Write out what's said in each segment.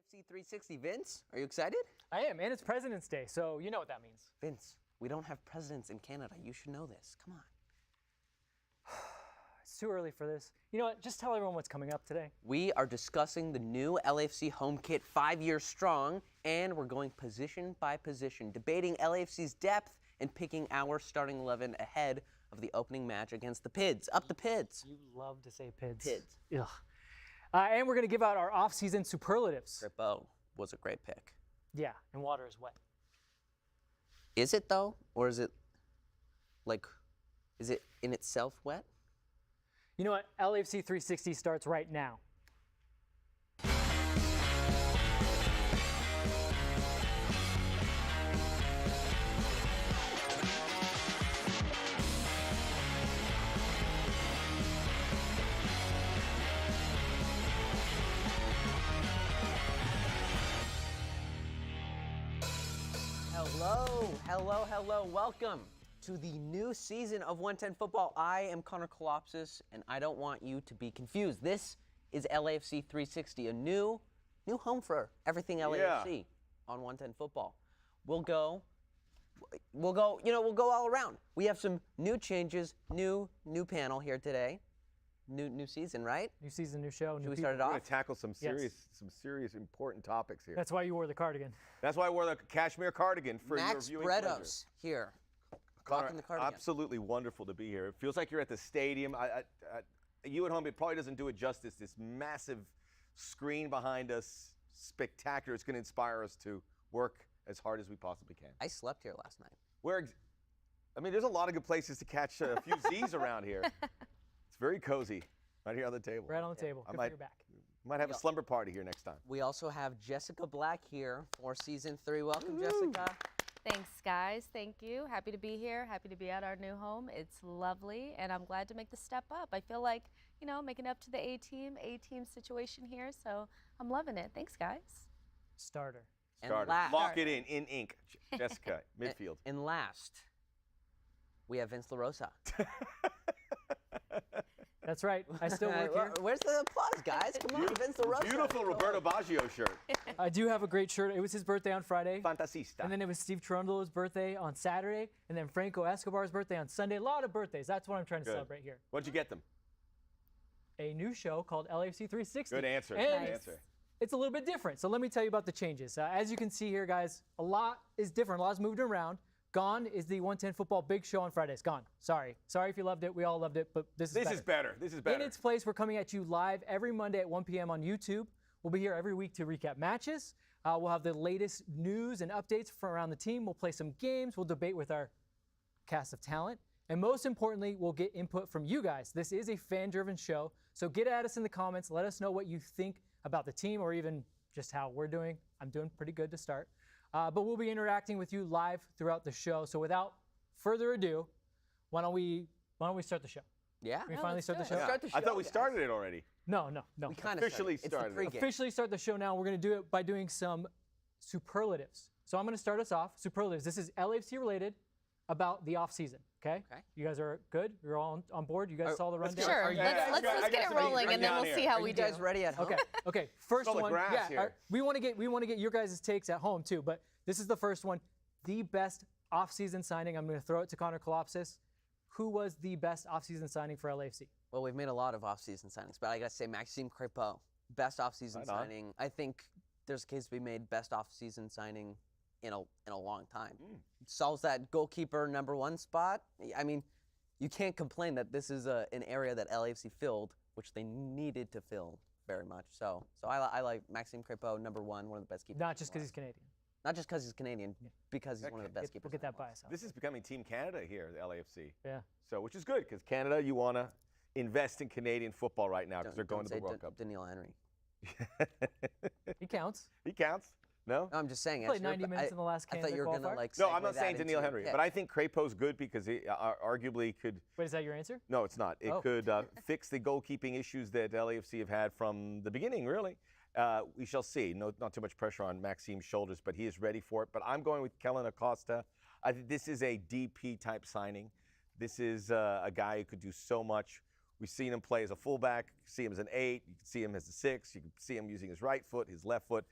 LAFC 360. Vince, are you excited? I am, and it's President's Day, so you know what that means. Vince, we don't have presidents in Canada. You should know this. Come on. It's too early for this. You know what? Just tell everyone what's coming up today. We are discussing the new LAFC home kit 5 years strong, and we're going position by position, debating LAFC's depth and picking our starting 11 ahead of the opening match against the Pids. Up the Pids. You love to say Pids. Pids. Ugh. And we're going to give out our off-season superlatives. Grippo was a great pick. Yeah, and water is wet. Is it though? Or is it is it in itself wet? You know what? LAFC 360 starts right now. Hello. Welcome to the new season of 110 Football. I am Kalopsis, and I don't want you to be confused. This is LAFC 360, a new home for everything LAFC on 110 Football. We'll go all around. We have some new changes, new panel here today. New season, right? New season, new show, Should we start it off? We're going to tackle some serious important topics here. That's why you wore the cardigan. That's why I wore the cashmere cardigan for your Max viewing Bretos pleasure. here. Connor, Rocking the cardigan. absolutely wonderful to be here. It feels like you're at the stadium. You at home, it probably doesn't do it justice. This massive screen behind us, spectacular. It's going to inspire us to work as hard as we possibly can. I slept here last night. There's a lot of good places to catch a few Z's around here. It's very cozy right here on the table. Right on the table. Good for your back. Might have a slumber party here next time. We also have Jessica Black here for season 3. Welcome, Jessica. Thanks, guys. Thank you. Happy to be here. Happy to be at our new home. It's lovely, and I'm glad to make the step up. I feel like, making up to the A-team situation here, so I'm loving it. Thanks, guys. Starter. Lock it in ink. Jessica, midfield. And last, we have Vince LaRosa. That's right. I still work here. Where's the applause, guys? Come on, Vince LaRosa. Beautiful Roberto Baggio shirt. I do have a great shirt. It was his birthday on Friday. Fantasista. And then it was Steve Cherundolo's birthday on Saturday. And then Franco Escobar's birthday on Sunday. A lot of birthdays. That's what I'm trying to celebrate here. Where'd you get them? A new show called LAFC 360. Good answer. And Good answer. It's a little bit different. So let me tell you about the changes. As you can see here, guys, a lot is different. A lot's moved around. Gone is the 110 Football Big Show on Fridays. Gone. Sorry if you loved it. We all loved it, but this is better. This is better. In its place, we're coming at you live every Monday at 1 p.m. on YouTube. We'll be here every week to recap matches. We'll have the latest news and updates from around the team. We'll play some games. We'll debate with our cast of talent. And most importantly, we'll get input from you guys. This is a fan-driven show, so get at us in the comments. Let us know what you think about the team or even just how we're doing. I'm doing pretty good to start. But we'll be interacting with you live throughout the show. So without further ado, why don't we start the show? Yeah. We finally start the show? Start the show, I thought we guys. started it already. No. We kind of Officially started. It's the pregame. Officially start the show now. We're going to do it by doing some superlatives. So I'm going to start us off. Superlatives. This is LAFC related about the off-season. Okay? You guys are good? You're all on board? You guys saw the rundown? Sure. Let's get it rolling, and then we'll see how we do. You guys ready at home? Okay. First It's all the one. grass here. We want to get your guys' takes at home too, but this is the first one. The best off-season signing. I'm going to throw it to Connor Kalopsis. Who was the best off-season signing for LAFC? Well, we've made a lot of off-season signings, but I got to say Maxime Crepeau, best off-season signing. I think there's a case to be made best off-season signing in a long time. Solves that goalkeeper #1 spot. I mean, you can't complain that this is an area that LAFC filled, which they needed to fill very much. So I like Maxime Crepeau, #1, one of the best keepers. Not just because he's Canadian. Not just because he's Canadian, because he's one of the best keepers. We'll get that bias out. This is becoming Team Canada here, the LAFC. Yeah. So, which is good, because Canada, you want to invest in Canadian football right now, because they're going to the World Cup. Daniil Henry. He counts. He counts. No? No, I'm just saying. Played 90 minutes in the last I Canada thought you were going to qualifier. No, I'm not saying Daniil Henry, but I think Crepeau's good because he arguably could. Wait, is that your answer? No, it's not. It could fix the goalkeeping issues that LAFC have had from the beginning, really. We shall see. Not too much pressure on Maxime's shoulders, but he is ready for it. But I'm going with Kellen Acosta. I think this is a DP type signing. This is a guy who could do so much. We've seen him play as a fullback. You can see him as an 8. You can see him as a 6. You can see him using his right foot, his left foot.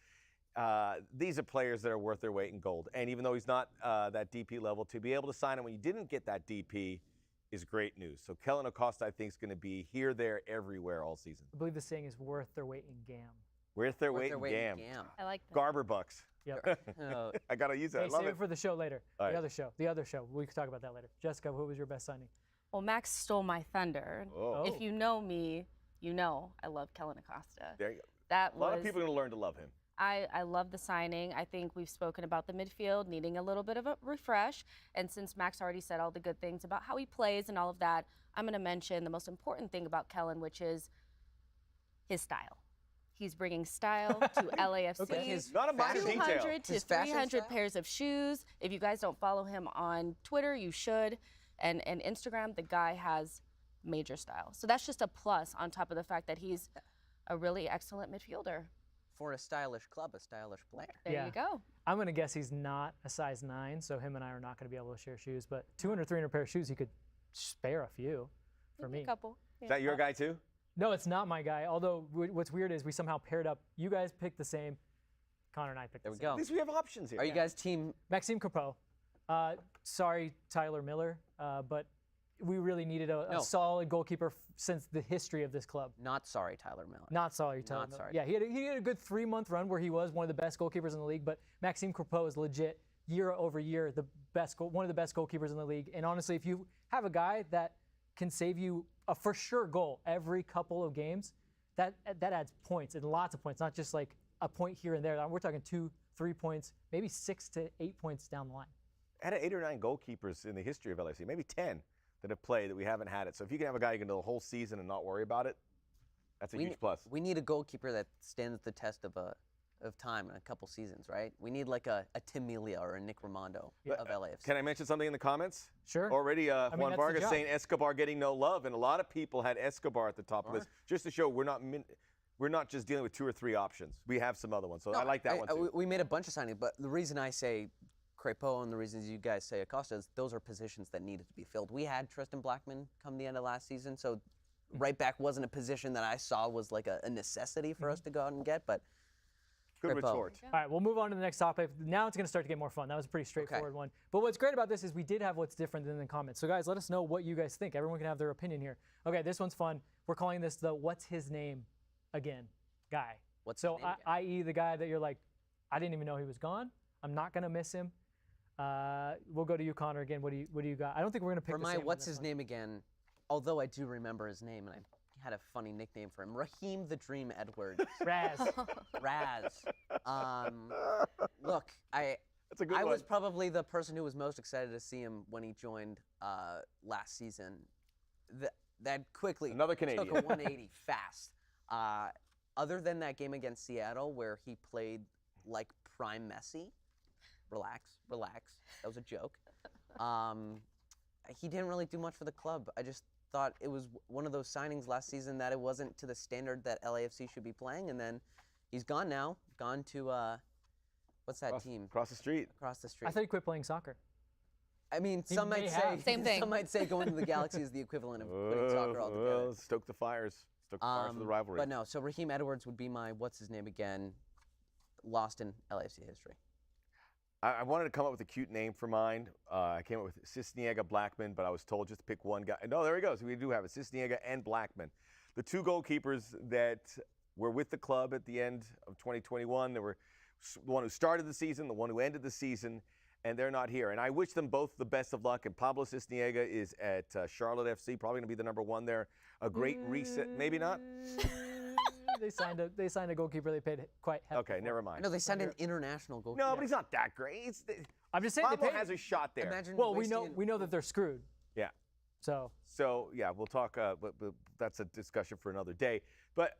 these are players that are worth their weight in gold. And even though he's not that DP level, to be able to sign him when you didn't get that DP is great news. So Kellen Acosta, I think, is going to be here, there, everywhere all season. I believe the saying is worth their weight in gam. Worth their weight in gam. I like that. Garber bucks. Yep. I got to use that. Hey, I love save it. it for the show later. All The right. other show. We can talk about that later. Jessica, who was your best signing? Well, Max stole my thunder. Oh. If you know me, you know I love Kellen Acosta. There you go. That A lot was, of people are going to learn to love him. I love the signing. I think we've spoken about the midfield needing a little bit of a refresh. And since Max already said all the good things about how he plays and all of that, I'm going to mention the most important thing about Kellen, which is his style. He's bringing style to LAFC. Okay. Not a minor detail. 200 to His fashion 300 style? pairs of shoes. If you guys don't follow him on Twitter, you should. And Instagram, the guy has major style. So that's just a plus on top of the fact that he's a really excellent midfielder. For a stylish club, a stylish player. There Yeah. you go. I'm going to guess he's not a size 9, so him and I are not going to be able to share shoes. But 200, 300 pair of shoes, he could spare a few for Maybe me. a couple. Is that your guy too? No, it's not my guy. Although what's weird is we somehow paired up. You guys picked the same. Connor and I picked There the we same. go. At least we have options here. Are you guys team? Maxime Crepeau. Sorry, Tyler Miller, but we really needed a No. solid goalkeeper since the history of this club. Not sorry, Tyler Miller. Not sorry, Tyler Not Miller. sorry. Yeah, he had a good 3-month run where he was one of the best goalkeepers in the league, but Maxime Crepeau is legit year over year one of the best goalkeepers in the league. And honestly, if you have a guy that can save you a for sure goal every couple of games, that adds points and lots of points, not just like a point here and there. We're talking 2-3 points, maybe 6 to 8 points down the line. Had 8 or 9 goalkeepers in the history of LAFC, maybe 10 that have played that we haven't had it. So if you can have a guy who can do the whole season and not worry about it, that's a huge plus. We need a goalkeeper that stands the test of time in a couple seasons, right? We need like a Tim Melia or a Nick Raimondo of LAFC. Can I mention something in the comments? Sure. Already, mean, Juan that's the Vargas job. saying Escobar getting no love, and a lot of people had Escobar at the top of this, just to show we're not just dealing with 2 or 3 options. We have some other ones, so I like that one too. We made a bunch of signings, but the reason I say Crepeau and the reasons you guys say Acosta is those are positions that needed to be filled. We had Tristan Blackman come the end of last season, so right back wasn't a position that I saw was like a necessity for us to go out and get, but Good Crepeau. retort. All right, we'll move on to the next topic. Now it's going to start to get more fun. That was a pretty straightforward one. But what's great about this is we did have what's different than the comments. So guys, let us know what you guys think. Everyone can have their opinion here. Okay, this one's fun. We're calling this the what's his name again guy. What's so his name again? i.e. the guy that you're like, I didn't even know he was gone. I'm not going to miss him. We'll go to you, Connor, again. What do you got? I don't think we're going to pick for the my same on what's this his one. name again, although I do remember his name and I had a funny nickname for him, Raheem the Dream Edwards. Raz. Raz. Look, That's a good I one. was probably the person who was most excited to see him when he joined last season. That quickly Another took Canadian. a 180 fast. Other than that game against Seattle where he played like prime Messi, relax. That was a joke. He didn't really do much for the club. I just thought it was one of those signings last season that it wasn't to the standard that LAFC should be playing, and then he's gone now. Gone to what's that team? Across the street. Across the street. I thought he quit playing soccer. I mean, He some may might have. say Same thing. Some might say going to the Galaxy is the equivalent of quitting soccer altogether. Stoke the fires. Stoke the fires of the rivalry. But no, so Raheem Edwards would be my what's his name again, lost in LAFC history. I wanted to come up with a cute name for mine. I came up with Cisniega Blackman, but I was told just to pick one guy. No, there he goes. We do have it, Cisniega and Blackman. The 2 goalkeepers that were with the club at the end of 2021. They were the one who started the season, the one who ended the season, and they're not here. And I wish them both the best of luck. And Pablo Cisniega is at Charlotte FC, probably going to be the #1 there. A great reset, maybe not? They signed a goalkeeper they paid quite heavily. Okay, never mind. No, they signed an international goalkeeper. No, but he's not that great. I'm just saying Pablo they paid. has a shot there. Imagine Well, we wasting know that they're screwed. Yeah. So So yeah, we'll talk. But that's a discussion for another day. But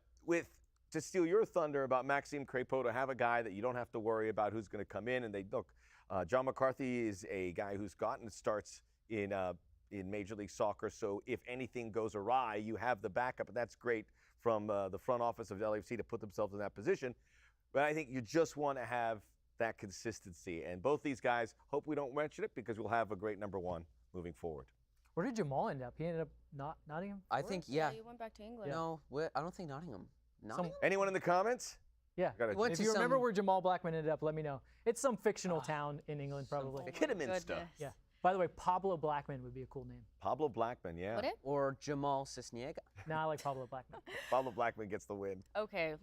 to steal your thunder about Maxime Crepeau, to have a guy that you don't have to worry about who's going to come in, and they look. John McCarthy is a guy who's gotten starts in Major League Soccer. So if anything goes awry, you have the backup, and that's great from the front office of LAFC to put themselves in that position. But I think you just want to have that consistency, and both these guys. Hope we don't mention it because we'll have a great #1 moving forward. where did Jamal end up? He ended up not Nottingham. I think, yeah. You went back to England. No, I don't think Nottingham. Nottingham? Anyone in the comments? Yeah. Gotta- went If to you remember some- where Jamal Blackman ended up, let me know. It's some fictional town in England, probably. Kidderminster. Goodness. Yeah. By the way, Pablo Blackman would be a cool name. Pablo Blackman, yeah. Would it? Or Jamal Cisniega. Nah, I like Pablo Blackman. Pablo Blackman gets the win. Okay,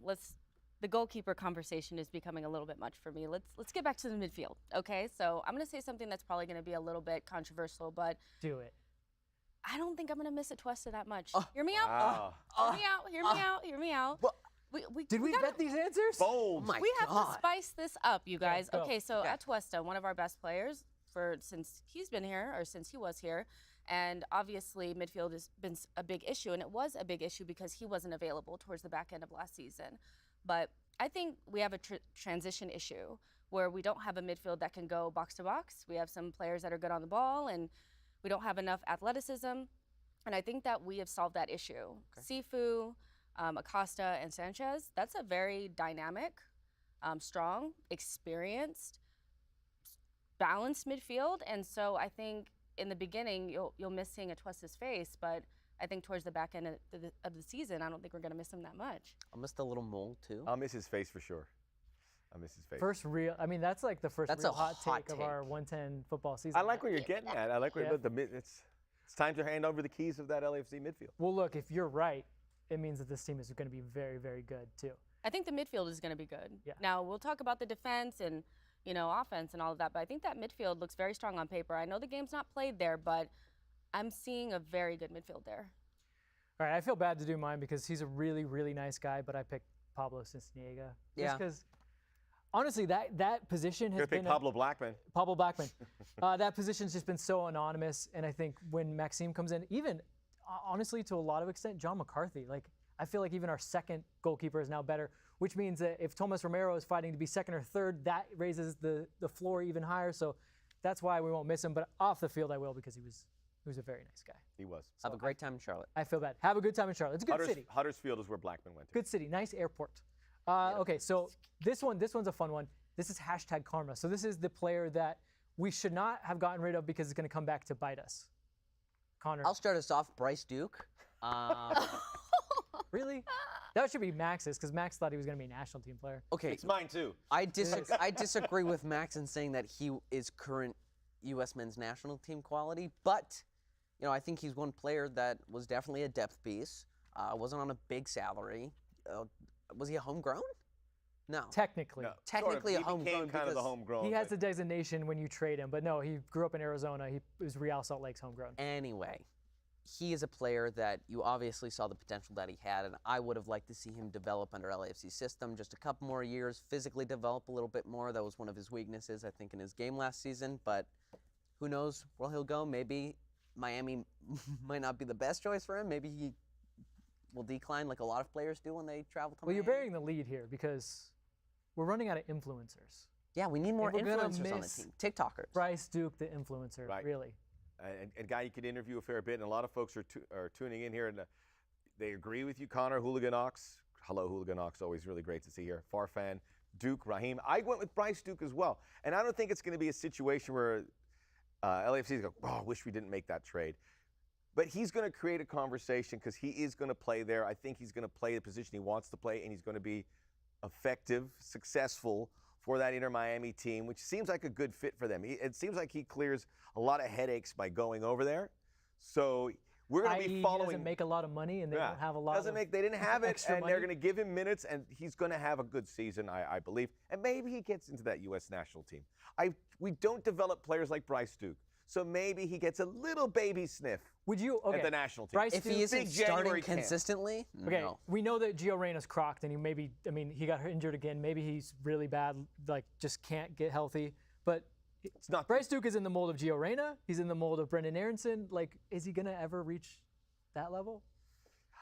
the goalkeeper conversation is becoming a little bit much for me. Let's get back to the midfield. Okay, so I'm gonna say something that's probably gonna be a little bit controversial, but Do it. I don't think I'm gonna miss Atuesta that much. Oh. Hear me out. Wow. Hear me out. Hear me out. Hear me out. Well, Did we gotta- vet these answers? Bold. Oh my We have God. to spice this up, you guys. go. Okay, so Okay. Atuesta, one of our best players since he's been here or since he was here, and obviously midfield has been a big issue, and it was a big issue because he wasn't available towards the back end of last season. But I think we have a transition issue where we don't have a midfield that can go box to box. We have some players that are good on the ball, and we don't have enough athleticism. And I think that we have solved that issue. Sifu, Acosta, and Sanchez, that's a very dynamic, strong, experienced, balanced midfield. And so I think in the beginning, you'll miss seeing Atuesta's face, but I think towards the back end of the season, I don't think we're going to miss him that much. I missed the little mole too. I'll miss his face for sure. I'll miss his face. First real, I mean, that's like the first That's real a hot hot take of take. our 110 football season. I like where you're getting at. I like where Yeah. it's time to hand over the keys of that LAFC midfield. Well, look, if you're right, it means that this team is going to be very, very good too. I think the midfield is going to be good. Yeah. Now, we'll talk about the defense and, offense and all of that, but I think that midfield looks very strong on paper. I know the game's not played there, but I'm seeing a very good midfield there. All right, I feel bad to do mine because he's a really, really nice guy, but I picked Pablo Cisniega. Yeah. Just because, honestly, that position has Gonna pick been Pablo Blackman. Pablo Blackman. That position's just been so anonymous, and I think when Maxime comes in, even honestly to a lot of extent, John McCarthy. Like I feel like even our second goalkeeper is now better, which means that if Thomas Romero is fighting to be second or third, that raises the floor even higher. So that's why we won't miss him. But off the field, I will because he was a very nice guy. He was. Have a great time in Charlotte. I feel bad. Have a good time in Charlotte. It's a good city. Huddersfield is where Blackman went to. Good city, nice airport. Okay, so this one's a fun one. This is #karma. So this is the player that we should not have gotten rid of because it's going to come back to bite us. Connor, I'll start us off. Bryce Duke. really? That should be Max's because Max thought he was going to be a national team player. Okay, It's mine too. I disagree with Max in saying that he is current U.S. men's national team quality, but I think he's one player that was definitely a depth piece. Wasn't on a big salary. Was he a homegrown? No. Technically. No, Technically sort of. a He became homegrown kind of the because homegrown. He has but the designation when you trade him, but no, he grew up in Arizona. He was Real Salt Lake's homegrown. Anyway, he is a player that you obviously saw the potential that he had, and I would have liked to see him develop under LAFC system just a couple more years, physically develop a little bit more. That was one of his weaknesses, I think, in his game last season, but who knows where he'll go. Maybe Miami might not be the best choice for him. Maybe he will decline like a lot of players do when they travel to Well, you're Miami. bearing the lead here because we're running out of influencers. Yeah, we need more And we're gonna influencers on the miss team. TikTokers. Bryce Duke, the influencer, Right. really. a guy you could interview a fair bit, and a lot of folks are tuning in here, and they agree with you, Connor. Hooligan Ox. Hello, Hooligan Ox. Always really great to see here. Farfan, Duke, Raheem. I went with Bryce Duke as well, and I don't think it's going to be a situation where LAFC is going, oh, I wish we didn't make that trade. But he's going to create a conversation because he is going to play there. I think he's going to play the position he wants to play, and he's going to be effective, successful for that Inter Miami team, which seems like a good fit for them. It seems like he clears a lot of headaches by going over there. So we're going to be He following. doesn't make a lot of money, and they don't have a lot Doesn't of make. They didn't have it, extra and they're money. going to give him minutes, and he's going to have a good season, I believe. And maybe he gets into that U.S. national team. We don't develop players like Bryce Duke, so maybe he gets a little baby sniff Would you? Okay. at the national team. Bryce If Duke, he isn't Big starting January camp. consistently, Okay, no. we know that Gio Reyna's crocked, and he got injured again. Maybe he's really bad, like just can't get healthy. But It's not Bryce Duke is in the mold of Gio Reyna. He's in the mold of Brendan Aronson. Like, is he gonna ever reach that level?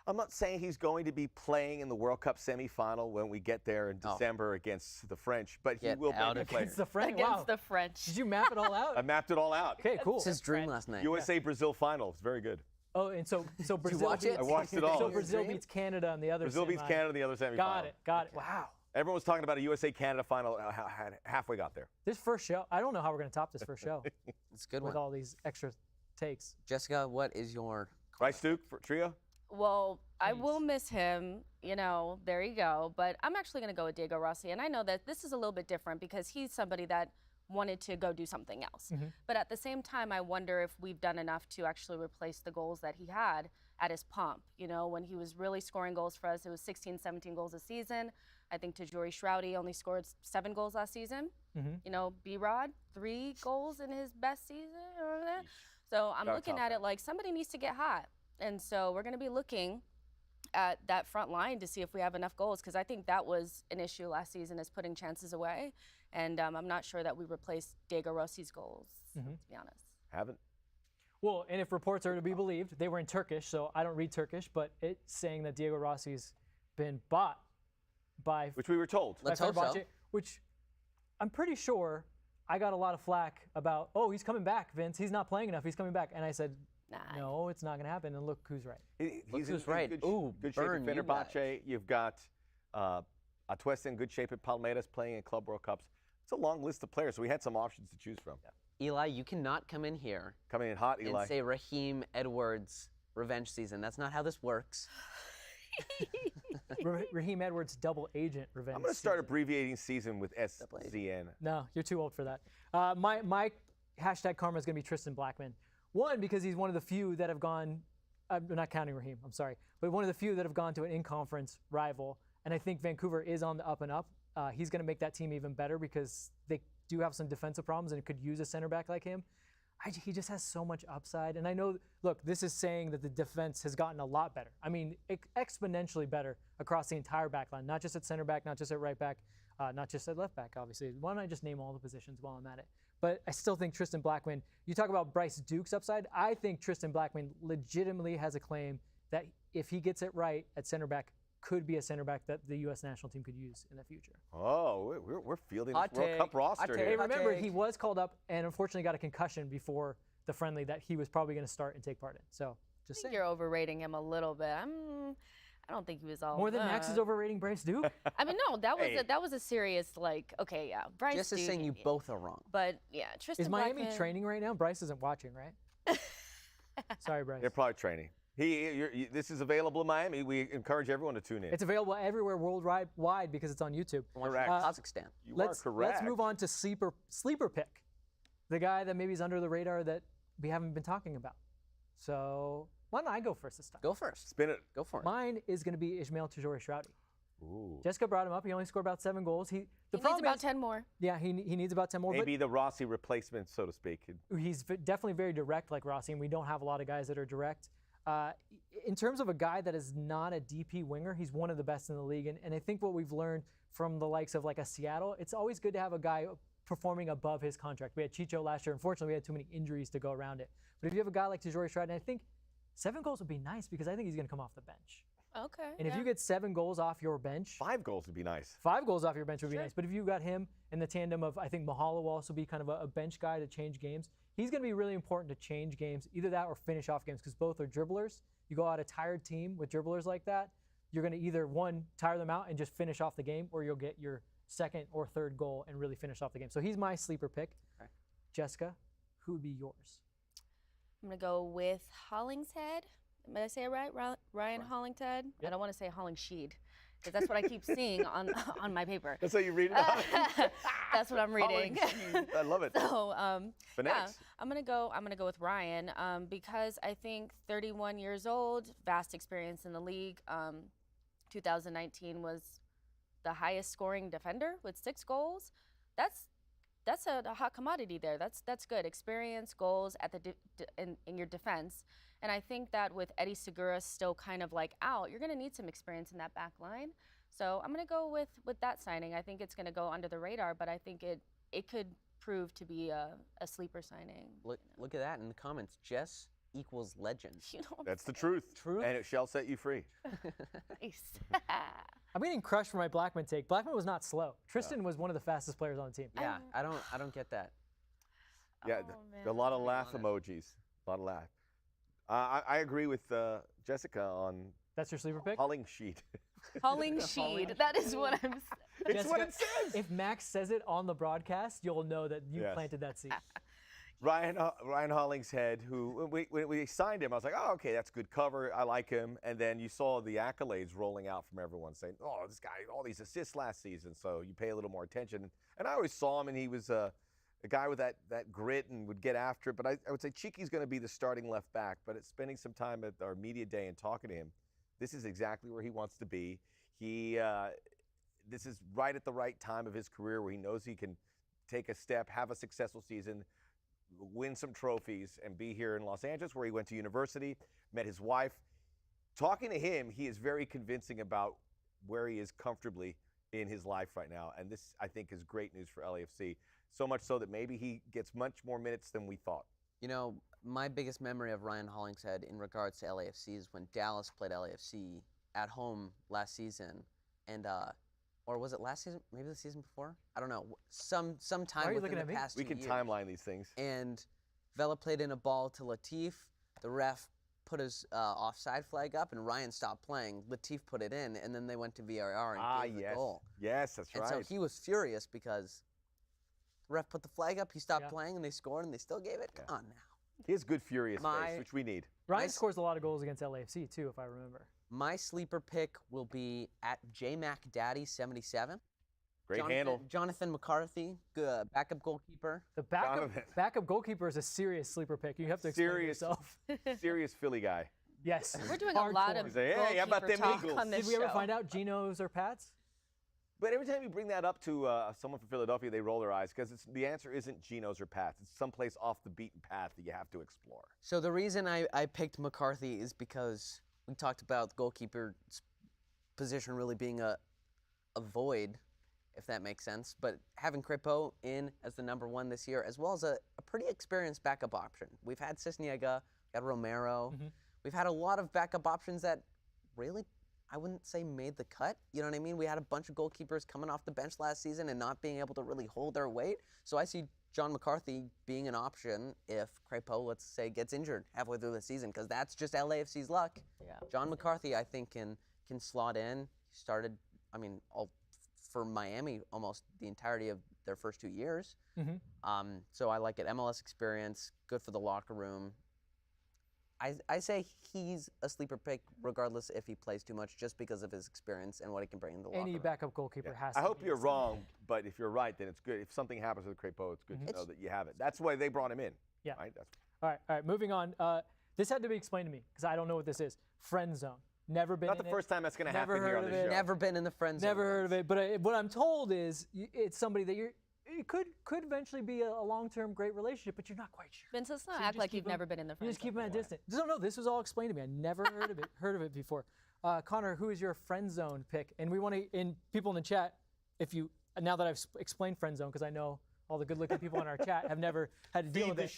I'm not saying he's going to be playing in the World Cup semifinal when we get there in December against the French, but he Get will out be a of player. Against the French. Against Wow. the French. Did you map it all out? I mapped it all out. Okay, cool. It's his dream last night. USA-Brazil final. It's very good. Oh, and so Brazil watch it? beats, I watched it all. So Your Brazil dream? beats Canada on the other. Brazil beats semi. Canada in the other semifinal. Got it. Wow. Everyone was talking about a USA-Canada final. Halfway got there. This first show, I don't know how we're gonna top this first show It's a good with one. all these extra takes. Jessica, what is your Bryce Duke for trio. Well, I Please. will miss him. You know, there you go. But I'm actually going to go with Diego Rossi. And I know that this is a little bit different because he's somebody that wanted to go do something else. But at the same time, I wonder if we've done enough to actually replace the goals that he had at his pomp. You know, when he was really scoring goals for us, it was 16, 17 goals a season. I think Tajori Shroudy only scored 7 goals last season. You know, B-Rod, 3 goals in his best season. So I'm looking at it like somebody needs to get hot. And so we're going to be looking at that front line to see if we have enough goals, because I think that was an issue last season, is putting chances away. And I'm not sure that we replaced Diego Rossi's goals, to be honest. Haven't. Well, and if reports are to be believed, they were in Turkish, so I don't read Turkish, but it's saying that Diego Rossi's been bought by Which we were told. Let's hope so. Fenerbahce, which I'm pretty sure I got a lot of flack about, oh, he's coming back, Vince. He's not playing enough. He's coming back. And I said, no, it's not going to happen. And look who's right. He's who's right. Good, Ooh, good shape burn at you guys. Fenerbahce. You've got Atuesta in good shape at Palmeiras, playing in Club World Cups. It's a long list of players, so we had some options to choose from. Eli, you cannot come in here Coming in hot, Eli. and say Raheem Edwards revenge season. That's not how this works. Raheem Edwards double agent revenge. I'm going to start season. abbreviating season with SZN. No, you're too old for that. My hashtag karma is going to be Tristan Blackman. One, because he's one of the few that have gone, I'm not counting Raheem, I'm sorry, but one of the few that have gone to an in-conference rival. And I think Vancouver is on the up and up. He's going to make that team even better because they do have some defensive problems and could use a center back like him. He just has so much upside. And I know, look, this is saying that the defense has gotten a lot better. I mean, exponentially better across the entire back line, not just at center back, not just at right back, not just at left back, obviously. Why don't I just name all the positions while I'm at it? But I still think Tristan Blackman, you talk about Bryce Duke's upside, I think Tristan Blackman legitimately has a claim that if he gets it right at center back, could be a center back that the U.S. national team could use in the future. Oh, we're fielding Hot this World take. Cup roster Hot here. take. Hey, remember, take. he was called up and unfortunately got a concussion before the friendly that he was probably going to start and take part in. So, I just think saying. you're overrating him a little bit. I don't think he was all More than Max is overrating Bryce Duke? I mean, no, that was Hey. that was a serious, like, okay, yeah, Bryce. Just as Duke, saying you both are wrong. But yeah, Tristan Is Miami Blackman, training right now? Bryce isn't watching, right? Sorry, Bryce. They're probably training. This is available in Miami. We encourage everyone to tune in. It's available everywhere worldwide because it's on YouTube. Correct. Kazakhstan. You Let's are correct. move on to sleeper pick, the guy that maybe is under the radar that we haven't been talking about. So why don't I go first this time? Go first. Spin it. Go for it. Mine is going to be Ismail Tajori Shroudy. Ooh. Jessica brought him up. He only scored about 7 goals. The He needs problem about is, 10 more. yeah, he needs about 10 more. Maybe the Rossi replacement, so to speak. But he's definitely very direct, like Rossi, and we don't have a lot of guys that are direct. In terms of a guy that is not a DP winger, he's one of the best in the league. And I think what we've learned from the likes of like a Seattle, it's always good to have a guy performing above his contract. We had Chicho last year. Unfortunately, we had too many injuries to go around it. But if you have a guy like Tajori Shroudy, I think 7 goals would be nice because I think he's going to come off the bench. Okay. And if you get 7 goals off your bench, 5 goals would be nice. 5 goals off your bench would be nice. But if you got him in the tandem of, I think Mahalo will also be kind of a bench guy to change games. He's going to be really important to change games, either that or finish off games because both are dribblers. You go out a tired team with dribblers like that, you're going to either, one, tire them out and just finish off the game, or you'll get your second or third goal and really finish off the game. So he's my sleeper pick. Okay. Jessica, who would be yours? I'm going to go with Hollingshead. Did I say it right? Ryan Hollingshead? Yep. I don't want to say Hollingsheed because that's what I keep seeing on my paper. That's how you read it out. That's what I'm reading. I love it. So, Finesse. I'm gonna go with Ryan because I think 31 years old, vast experience in the league. 2019 was the highest scoring defender with 6 goals. That's a hot commodity there. That's good experience, goals at the in your defense. And I think that with Eddie Segura still kind of like out, you're gonna need some experience in that back line. So I'm gonna go with that signing. I think it's gonna go under the radar, but I think it could prove to be a sleeper signing. Look at that in the comments. Jess equals legend. You know, That's the truth. Truth. And it shall set you free. nice. I'm getting crushed for my Blackman take. Blackman was not slow. Tristan was one of the fastest players on the team. Yeah, I don't get that. Yeah, Oh, a lot of man. laugh On it. emojis. A lot of laugh. I agree with Jessica on That's your sleeper pick? Hulling sheet. Hollingsheed. That is what I'm saying. It's what Jessica, it says. If Max says it on the broadcast, you'll know that you Yes. planted that seed. Ryan Hollingshead, who when we signed him, I was like, oh, okay, that's good cover. I like him. And then you saw the accolades rolling out from everyone saying, oh, this guy, all these assists last season, so you pay a little more attention. And I always saw him, and he was a guy with that grit and would get after it. But I would say Cheeky's going to be the starting left back. But spending some time at our media day and talking to him, this is exactly where he wants to be. This is right at the right time of his career where he knows he can take a step, have a successful season, win some trophies, and be here in Los Angeles where he went to university, met his wife. Talking to him, he is very convincing about where he is comfortably in his life right now. And this, I think, is great news for LAFC. So much so that maybe he gets much more minutes than we thought. You know, my biggest memory of Ryan Hollingshead in regards to LAFC is when Dallas played LAFC at home last season. And, or was it last season? Maybe the season before? I don't know. Some time within the past 2 years. We can timeline these things. And Vela played in a ball to Latif. The ref put his offside flag up, and Ryan stopped playing. Latif put it in, and then they went to VAR and gave the goal. Yes, that's right. And so he was furious because the ref put the flag up, he stopped playing, and they scored, and they still gave it. Come on now. He has good furious face, which we need. Ryan scores a lot of goals against LAFC, too, if I remember. My sleeper pick will be at JMacDaddy77. Great handle. Jonathan McCarthy, good backup goalkeeper. The backup goalkeeper is a serious sleeper pick. You have to explain yourself. Serious Philly guy. Yes. We're doing a lot of hey, how about them talk Eagles? on this Did we ever show. find out Geno's or Pat's? But every time you bring that up to someone from Philadelphia, they roll their eyes because the answer isn't Geno's or Pat's. It's someplace off the beaten path that you have to explore. So the reason I picked McCarthy is because we talked about the goalkeeper's position really being a void, if that makes sense. But having Crepeau in as the #1 this year, as well as a pretty experienced backup option. We've had Cisniega, we've had Romero. Mm-hmm. We've had a lot of backup options that really, I wouldn't say made the cut. You know what I mean? We had a bunch of goalkeepers coming off the bench last season and not being able to really hold their weight. So I see John McCarthy being an option if Crepeau, let's say, gets injured halfway through the season, because that's just LAFC's luck. Yeah. John McCarthy, I think, can slot in. He started, for Miami almost the entirety of their first 2 years. Mm-hmm. So I like it. MLS experience, good for the locker room. I say he's a sleeper pick regardless if he plays too much, just because of his experience and what he can bring in the locker room. Any backup goalkeeper has to. I hope you're wrong, but if you're right, then it's good. If something happens with Crepeau, it's good to know that you have it. That's why they brought him in. Yeah. Right? All right, moving on. This had to be explained to me because I don't know what this is. Friend zone. Never been in it. Not the first time that's going to happen Never here heard on of the it. show. Never been in the friend zone. Never heard of it, but what I'm told is it's somebody that it could eventually be a long-term great relationship, but you're not quite sure. Vince, let's not So you act just like keep you've never been in the You friend just keep zone. them at a distance. No, this was all explained to me. I never heard of it before. Connor, who is your friend zone pick? And we want to, in people in the chat, now that I've explained friend zone, because I know all the good-looking people in our chat have never had to deal Feed with the it.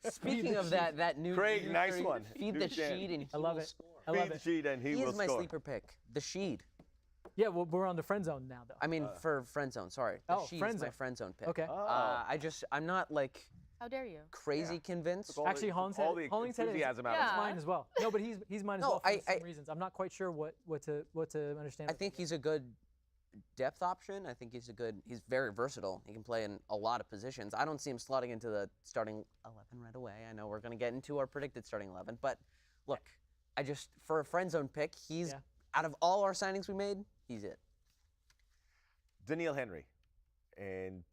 sheet. Speaking of that new Craig, nice one. Feed the sheet and he I love will it. score. I love Feed the it. sheet and he will He is my score. sleeper pick. The Sheed. Yeah, well, we're on the friend zone now, though. I mean, for friend zone. Sorry. The Oh, Sheed's friend my zone. friend zone pick. Okay. I'm not like How dare you? crazy convinced. Actually, all the Hollingshead is enthusiasm out of Yeah. it. mine as well. No, but he's mine as No, well for the I- same reasons. I'm not quite sure what to understand. I think he's a good depth option. I think he's very versatile. He can play in a lot of positions. I don't see him slotting into the starting 11 right away. I know we're going to get into our predicted starting 11, but look, for a friend zone pick, he's out of all our signings we made, he's it. Daniil Henry. And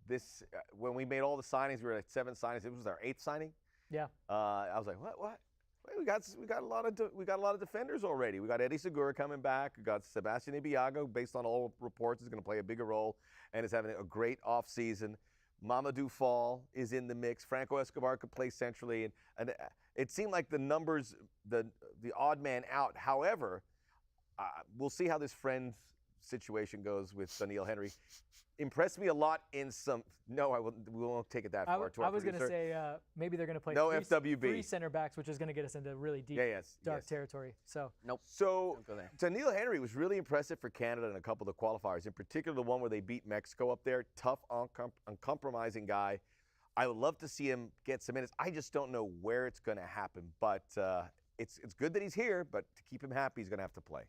this, when we made all the signings, we were at 7 signings. It was our 8th signing. Yeah. I was like, what? Wait, we got a lot of defenders already. We got Eddie Segura coming back. We got Sebastian Ibiago, based on all reports, is going to play a bigger role and is having a great offseason. Mamadou Fall is in the mix. Franco Escobar could play centrally, and it seemed like the numbers, the odd man out. However, we'll see how this friend situation goes with Daniil Henry. Impressed me a lot in some. No, we won't take it that far. I was going to say maybe they're going to play no three FWB. center backs, which is going to get us into really deep, dark territory. So Nope. So Don't go there. Daniil Henry was really impressive for Canada in a couple of the qualifiers, in particular the one where they beat Mexico up there. Tough, uncompromising guy. I would love to see him get some minutes. I just don't know where it's going to happen, but it's good that he's here. But to keep him happy, he's going to have to play.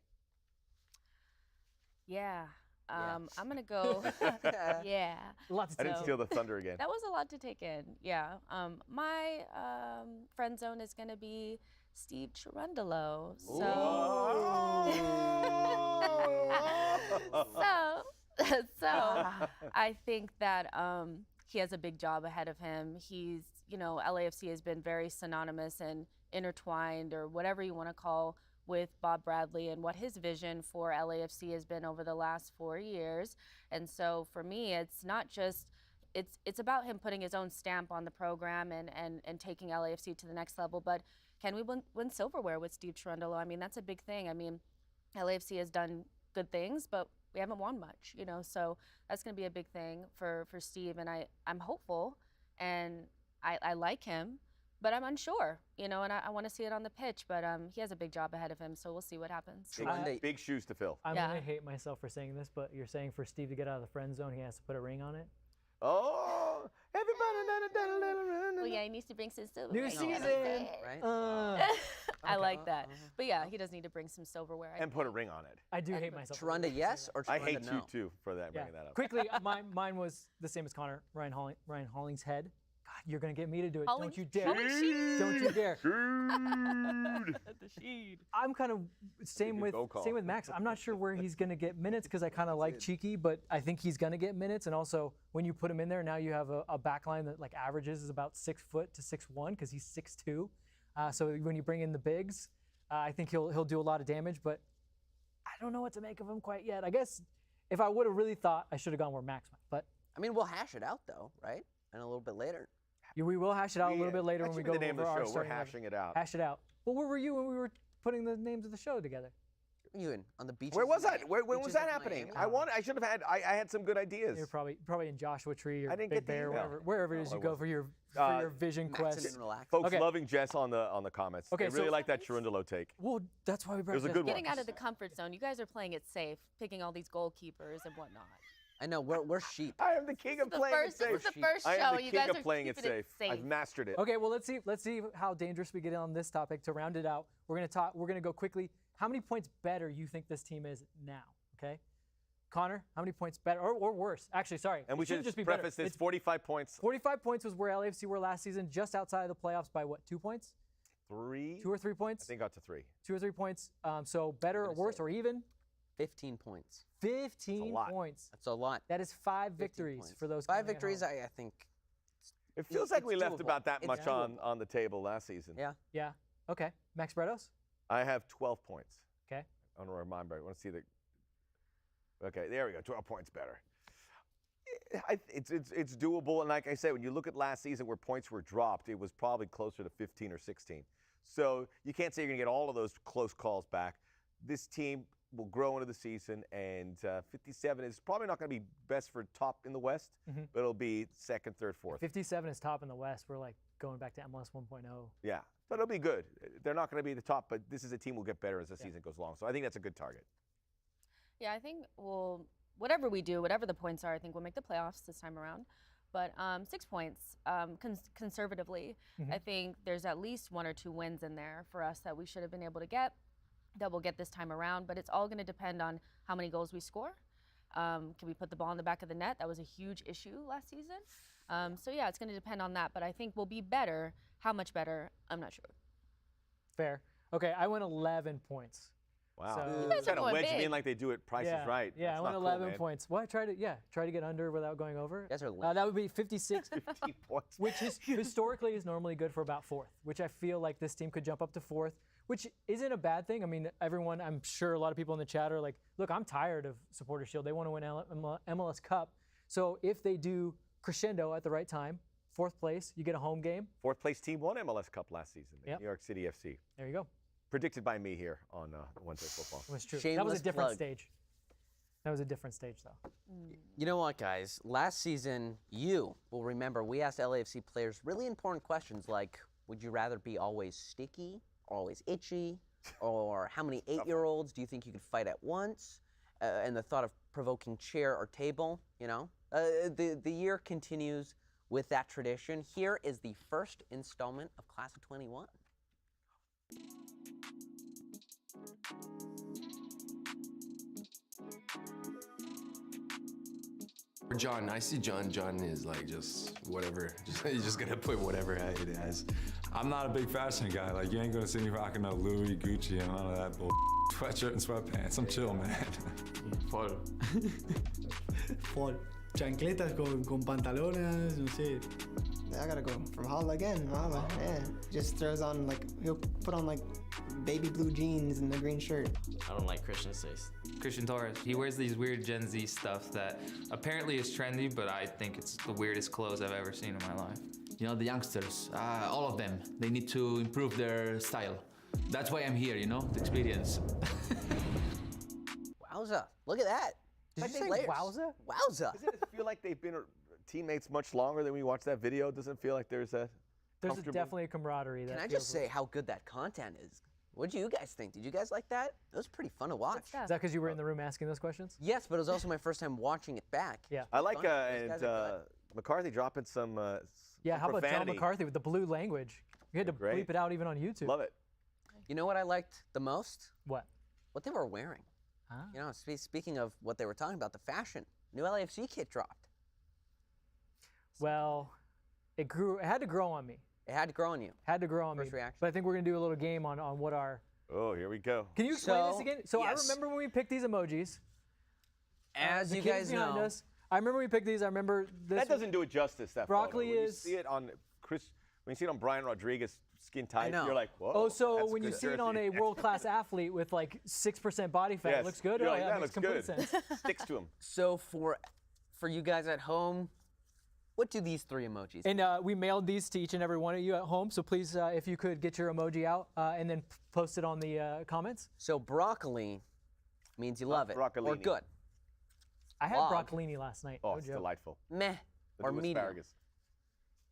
Yeah. I'm gonna go. Yeah. A lot to I didn't So- steal the thunder again. That was a lot to take in. Yeah. My friend zone is gonna be Steve Cherundolo. So I think that he has a big job ahead of him. He's, LAFC has been very synonymous and intertwined, or whatever you want to call, with Bob Bradley and what his vision for LAFC has been over the last 4 years. And so for me, it's not just it's about him putting his own stamp on the program and taking LAFC to the next level. But can we win silverware with Steve Cherundolo? I mean, that's a big thing. I mean, LAFC has done good things, but we haven't won much, So that's going to be a big thing for Steve. And I'm hopeful, and I like him, but I'm unsure, and I want to see it on the pitch. But he has a big job ahead of him, so we'll see what happens. Big shoes to fill. I'm Yeah. going to hate myself for saying this, but you're saying for Steve to get out of the friend zone, he has to put a ring on it? Oh, everybody. Well, yeah, he needs to bring some silverware. New You know what I'm season. saying? Right? I like that. But yeah, he does need to bring some silverware. I And put a ring on it. I do hate myself. for Cherunda, yes, or I Cherunda, hate no? you too for that, Yeah. bringing that up. Quickly, mine was the same as Connor. Ryan Hollingshead. God, you're gonna get me to do it. Don't you dare. Don't you dare. I'm kind of same Good with go call. Max. I'm not sure where he's gonna get minutes because I kind of like Cheeky, but I think he's gonna get minutes. And also, when you put him in there, now you have a back line that like averages is about 6 foot to 6'1" because he's 6'2". So when you bring in the bigs, I think he'll do a lot of damage. But I don't know what to make of him quite yet. I guess if I would have really thought, I should have gone where Max went. But I mean, we'll hash it out though, right? And a little bit later. we will hash it out a little bit later That when we should be go the name over of our the show. We're starting eleven. hashing it out. Hash it out. Well, where were you when we were putting the names of the show together? You in on the beach? Where was that? When was that happening? I should have had. I had some good ideas. You're probably in Joshua Tree or I didn't Big get the Bear, email. wherever it is No, you I go wasn't. for your vision Max quest. didn't relax. Folks Okay. loving Jess on the comments. Okay, they really so- like that Cherundolo take. Well, that's why we brought was a Jess good on. one. Getting out of the comfort zone. You guys are playing it safe, picking all these goalkeepers and whatnot. I know we're sheep. I am the king of The playing first, it safe. this is the first I show. am the You king guys of are playing it keeping safe. safe. I've mastered it. Okay, well let's see how dangerous we get on this topic. To round it out, we're gonna go quickly. How many points better you think this team is now? Okay, Connor, how many points better or worse? Actually, sorry, And we it shouldn't should just be preface better. this: It's 45 points. 45 points was where LAFC were last season, just outside of the playoffs by what? 2 points? 3. 2 or 3 points? I think got to 3. 2 or 3 points. So better or gonna worse say- or even? 15 points. 15 lot. points. That's a lot. That is 5 15 victories points. for those. 5 counting at victories, home. I think. It feels like it's we left doable. about that It's much doable. on the table last season. Yeah. Yeah. Okay. Max Bretos. I have 12 points. Okay. I want to remind I want to see the. Okay, there we go. 12 points better. It's doable, and like I said, when you look at last season where points were dropped, it was probably closer to 15 or 16. So you can't say you're going to get all of those close calls back. This team will grow into the season, and 57 is probably not going to be best for top in the West, but it'll be second, third, fourth. 57 is top in the West. We're like going back to MLS 1.0. Yeah, but it'll be good. They're not going to be the top, but this is a team will get better as the season goes along. So I think that's a good target. Yeah, I think whatever we do, whatever the points are, I think we'll make the playoffs this time around. But 6 points, conservatively, I think there's at least 1 or 2 wins in there for us that we should have been able to get, that we'll get this time around. But it's all going to depend on how many goals we score. Can we put the ball in the back of the net? That was a huge issue last season. So yeah, it's going to depend on that. But I think we'll be better. How much better? I'm not sure. Fair. Okay, I went 11 points. Wow. So- You guys are Trying to going wedge me big. in like they do at Price is Right. Yeah, That's I went not cool, 11 man. points. Well, try to get under without going over. You guys are That would be 56, 15 points. which is historically is normally good for about 4th, which I feel like this team could jump up to 4th, which isn't a bad thing. I mean, everyone, I'm sure a lot of people in the chat are like, look, I'm tired of Supporter Shield. They want to win MLS Cup. So if they do crescendo at the right time, 4th place, you get a home game. 4th place team won MLS Cup last season, the Yep. New York City FC. There you go. Predicted by me here on Wednesday Football. It was true. That was Shameless a different plug. stage. That was a different stage, though. You know what, guys? Last season, you will remember we asked LAFC players really important questions like, would you rather be always sticky, always itchy, or how many 8-year-olds do you think you could fight at once? And the thought of provoking chair or table, you know? The year continues with that tradition. Here is the first installment of Class of 21. John, I see John. John is like just whatever. He's just gonna put whatever it has. I'm not a big fashion guy. Like, you ain't gonna see me rocking no Louis, Gucci, and all of that bull. Sweatshirt and sweatpants. I'm chill, man. Full. Full. Chancletas con pantalones, no sé. I gotta go from Hala again. Hala, yeah. Just throws on like, he'll put on like baby blue jeans and a green shirt. I don't like Christian's taste. Christian Torres. He wears these weird Gen Z stuff that apparently is trendy, but I think it's the weirdest clothes I've ever seen in my life. You know, the youngsters, all of them, they need to improve their style. That's why I'm here, you know, the experience. Wowza. Look at that. Did you say layers. wowza? Wowza. Doesn't it feel like they've been teammates much longer than we watched that video? Doesn't it feel like there's Definitely a camaraderie. Can I just say how good that content is? What do you guys think? Did you guys like that? It was pretty fun to watch. Is that because you were in the room asking those questions? Yes, but it was also my first time watching it back. Yeah. I like These guys are McCarthy dropping some Yeah, how about John profanity. McCarthy with the blue language? You had to Great. bleep it out even on YouTube. Love it. You know what I liked the most? What? What they were wearing. Ah. You know, speaking of what they were talking about, the fashion. New LAFC kit dropped. Well, it had to grow on me. It had to grow on you. Had to grow on First me. reaction. But I think we're gonna do a little game on what our. Oh, here we go. Can you explain this So, again? So yes. I remember when we picked these emojis. As the you kids guys behind know, us, I remember we picked these. I remember this. That doesn't do it justice. That Broccoli photo. When is- You see it on when you see it on Brian Rodriguez skin tight. know. You're like, whoa. Oh, so that's when you good see it on jersey. a world-class athlete with like 6% body fat, Yes. it looks good. You're Oh, like, yeah, that makes looks complete good. sense. Sticks to him. so for you guys at home, what do these three emojis? And we mailed these to each and every one of you at home. So please, if you could get your emoji out and then post it on the comments. So broccoli means you love it or broccolini. good. I had Log. broccolini last night. Oh, no it's joke. delightful. Meh The or new medium. asparagus.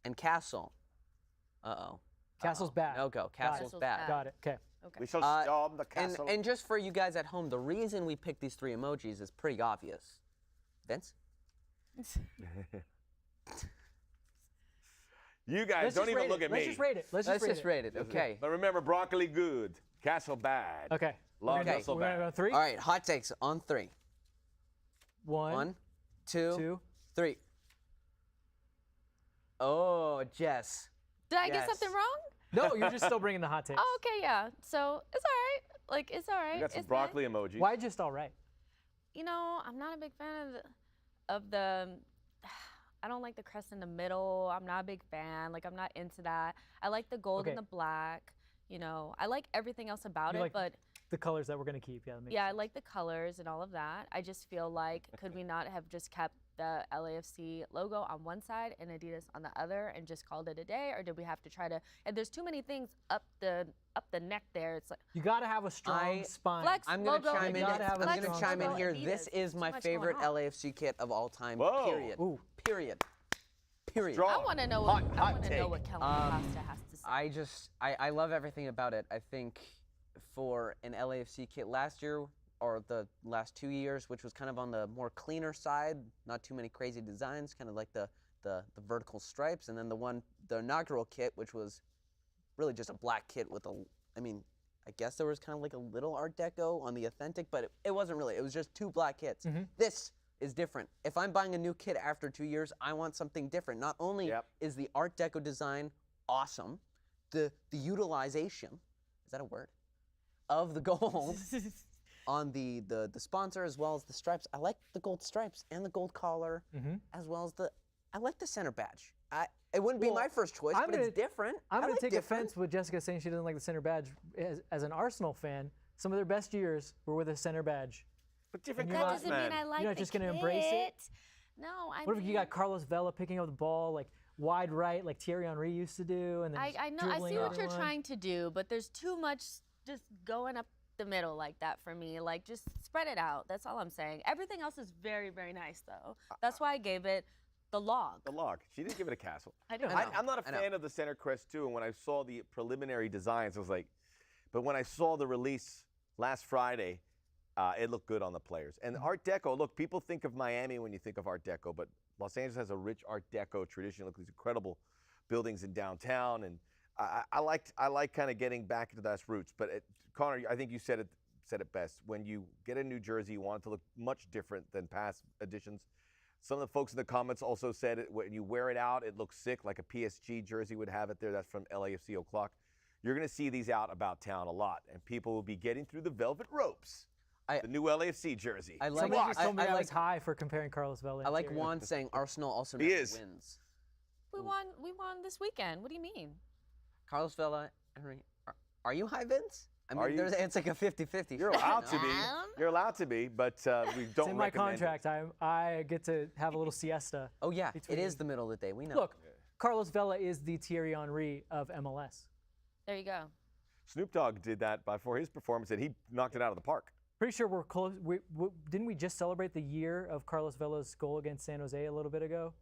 And castle. Uh-oh. Castle's bad. No go. Got it. Castle's bad. Got it. Okay. We shall Uh, storm the castle. And just for you guys at home, the reason we picked these three emojis is pretty obvious. Vince? You guys Let's don't just even rate look it. at Let's me. just rate it. Let's just rate it. Okay. But remember, broccoli good, castle bad. Okay. Log Okay. muscle We're gonna bad. go 3. All right, hot takes on 3. One, 2, 2. 3. Oh, Jess. Did I get Yes. something wrong? No, you're just still bringing the hot takes. Oh, okay, yeah. So it's all right. Like it's all right. We got some It's broccoli fine. emojis. Why just all right? You know, I'm not a big fan of the. I don't like the crest in the middle. I'm not a big fan. Like I'm not into that. I like the gold Okay. and the black. You know, I like everything else about You it, like but the colors that we're gonna keep. Yeah. That makes yeah, I sense. like the colors and all of that. I just feel like could we not have just kept the LAFC logo on one side and Adidas on the other and just called it a day, or did we have to try to? And there's too many things up the neck there. It's like You gotta have a strong spine. flex I'm going to logo. chime in. gotta have a I'm going to strong chime in logo. here. Adidas. This is Too my much going favorite on. LAFC kit of all time. Whoa. Period. Ooh. Period. Period. Strong. I want to know Hot- what hot I want to know take. what Kellen Costa has to say. I love everything about it. I think for an LAFC kit last year or the last 2 years, which was kind of on the more cleaner side, not too many crazy designs, kind of like the vertical stripes, and then the inaugural kit, which was really just a black kit with I guess there was kind of like a little Art Deco on the authentic, but it wasn't really. It was just 2 black kits. This is different. If I'm buying a new kit after 2 years, I want something different. Not only is the Art Deco design awesome, the utilization, is that a word? Of the gold on the sponsor as well as the stripes. I like the gold stripes and the gold collar as well as I like the center badge. It wouldn't be my first choice, but it's different. I'm I gonna like take different. offense with Jessica saying she doesn't like the center badge. As an Arsenal fan, some of their best years were with a center badge. But different And That colors, doesn't man. mean I like You're not the just gonna embrace it? kit. No, I What if mean, you got Carlos Vela picking up the ball like wide right, like Thierry Henry used to do, and then I know, I dribbling see what you're everyone? trying to do, but there's too much just going up the middle like that for me. Like, just spread it out. That's all I'm saying. Everything else is very, very nice, though. That's why I gave it the log. The log. She didn't give it a castle. I don't I know. know. I'm not a fan of the center crest too. And when I saw the preliminary designs, I was like, but when I saw the release last Friday, it looked good on the players. And Art Deco, look, people think of Miami when you think of Art Deco, but Los Angeles has a rich Art Deco tradition. Look at these incredible buildings in downtown, and I like kind of getting back into those roots. But Connor, I think you said it best. When you get a new jersey, you want it to look much different than past editions. Some of the folks in the comments also said when you wear it out, it looks sick, like a PSG jersey would have it there. That's from LAFC O'Clock. You're going to see these out about town a lot, and people will be getting through the velvet ropes. The new LAFC jersey. Somebody just told me I was high for comparing Carlos Vela. I like Juan saying Arsenal also never wins. We won this weekend. What do you mean? Carlos Vela, Henry, are you high, Vince? I mean, it's like a 50-50. You're allowed to be. You're allowed to be, but we don't. It's in my contract. I get to have a little siesta. Oh yeah, it is the middle of the day. We know. Look, Carlos Vela is the Thierry Henry of MLS. There you go. Snoop Dogg did that before his performance, and he knocked it out of the park. Pretty sure we're close. Didn't we just celebrate the year of Carlos Vela's goal against San Jose a little bit ago?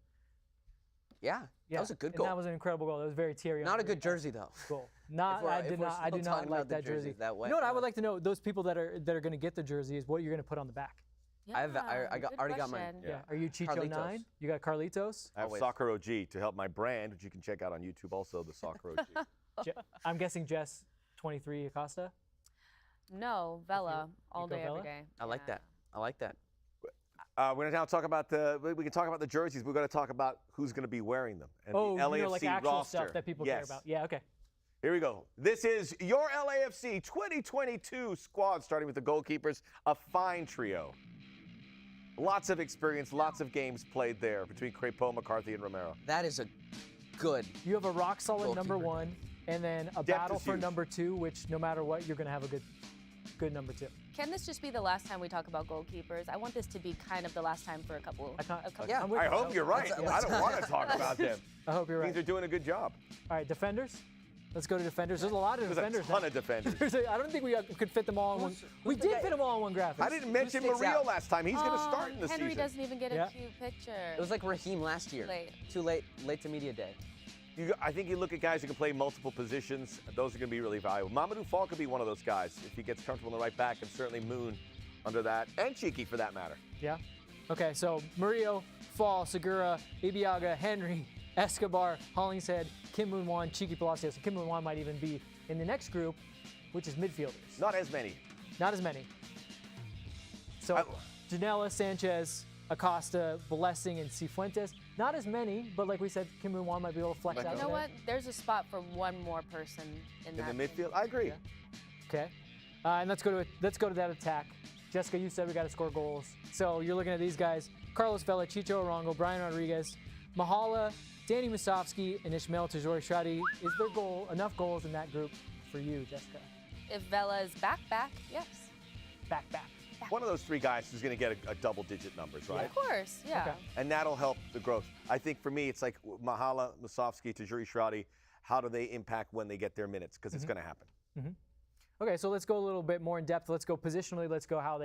Yeah, that was a good goal. That was an incredible goal. That was very Thierry. Not a good jersey though. Goal. I do not like that jersey. That way. You know what I would like to know? Those people that are going to get the jersey is what you're going to put on the back. Yeah, I already got mine. Yeah. Are you Chicho 9? You got Carlitos? I have Soccer OG to help my brand, which you can check out on YouTube also, the Soccer OG. I'm guessing Jess 23 Acosta? No, Vela all day, every day. I like that. I like that. We're going to now talk about we can talk about the jerseys. We're going to talk about who's going to be wearing them. And the LAFC like actual roster. stuff that people care about. Yeah, okay. Here we go. This is your LAFC 2022 squad, starting with the goalkeepers, a fine trio. Lots of experience, lots of games played there between Crepeau, McCarthy, and Romero. That is a good. You have a rock solid goalkeeper. number 1, and then a Depth battle is for huge. number 2, which no matter what, you're going to have a good number 2. Can this just be the last time we talk about goalkeepers? I want this to be kind of the last time for a couple. Yeah, I hope you're right. I don't want to talk about them. I hope you're right. Means they're doing a good job. All right, defenders. Let's go to defenders. There's a lot of defenders. There's a ton of defenders. I don't think we could fit them all in one. We did fit them all in one graphic. I didn't mention Murillo last time. He's going to start in the Henry season. doesn't even get a cute picture. It was like Raheem last year. Too late to media day. I think you look at guys who can play multiple positions. Those are going to be really valuable. Mamadou Fall could be one of those guys if he gets comfortable in the right back, and certainly Moon under that, and Cheeky for that matter. Yeah. Okay, so Murillo, Fall, Segura, Ibiaga, Henry, Escobar, Hollingshead, Kim Moon-Wan, Cheeky Palacios. Kim Moon-Wan might even be in the next group, which is midfielders. Not as many. Not as many. So Janela, Sanchez, Acosta, Blessing, and Cifuentes. Not as many, but like we said, Kim Moon-Wan might be able to flex out. You know what? There's a spot for one more person in that. In the midfield? I agree. Yeah. Okay. And let's go to that attack. Jessica, you said we got to score goals. So you're looking at these guys: Carlos Vela, Chicho Arango, Brian Rodriguez, Mahala, Danny Musovski, and Ishmael Tajori-Shradi. Is there enough goals in that group for you, Jessica? If Vela is back, yes. Back. One of those three guys is going to get a double-digit numbers, right? Of course, yeah. Okay. And that'll help the growth. I think for me, it's like Mahala, Musovski, Tajiri-Shradi. How do they impact when they get their minutes? Because it's going to happen. Mm-hmm. Okay, so let's go a little bit more in depth. Let's go positionally. Let's go how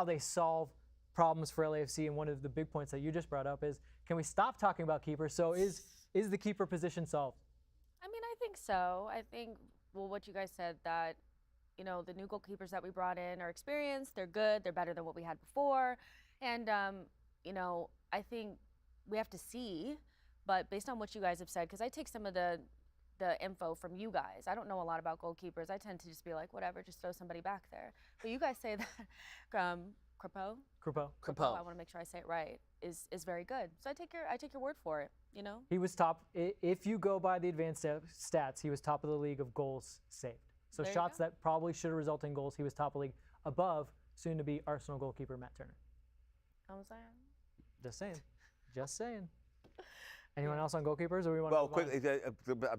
they solve problems for LAFC. And one of the big points that you just brought up is, can we stop talking about keepers? So is the keeper position solved? I mean, I think so. I think, what you guys said, that, the new goalkeepers that we brought in are experienced, they're good, they're better than what we had before. And, I think we have to see, but based on what you guys have said, because I take some of the info from you guys. I don't know a lot about goalkeepers. I tend to just be like, whatever, just throw somebody back there. But you guys say that Crepeau, I want to make sure I say it right, is very good. So I take your word for it, He was top, if you go by the advanced stats, he was top of the league of goals saved. So There you shots go. that probably should have resulted in goals, he was top of the league, above soon-to-be Arsenal goalkeeper Matt Turner. I'm saying. Just saying. Anyone else on goalkeepers, or we want to Well, move on? quickly,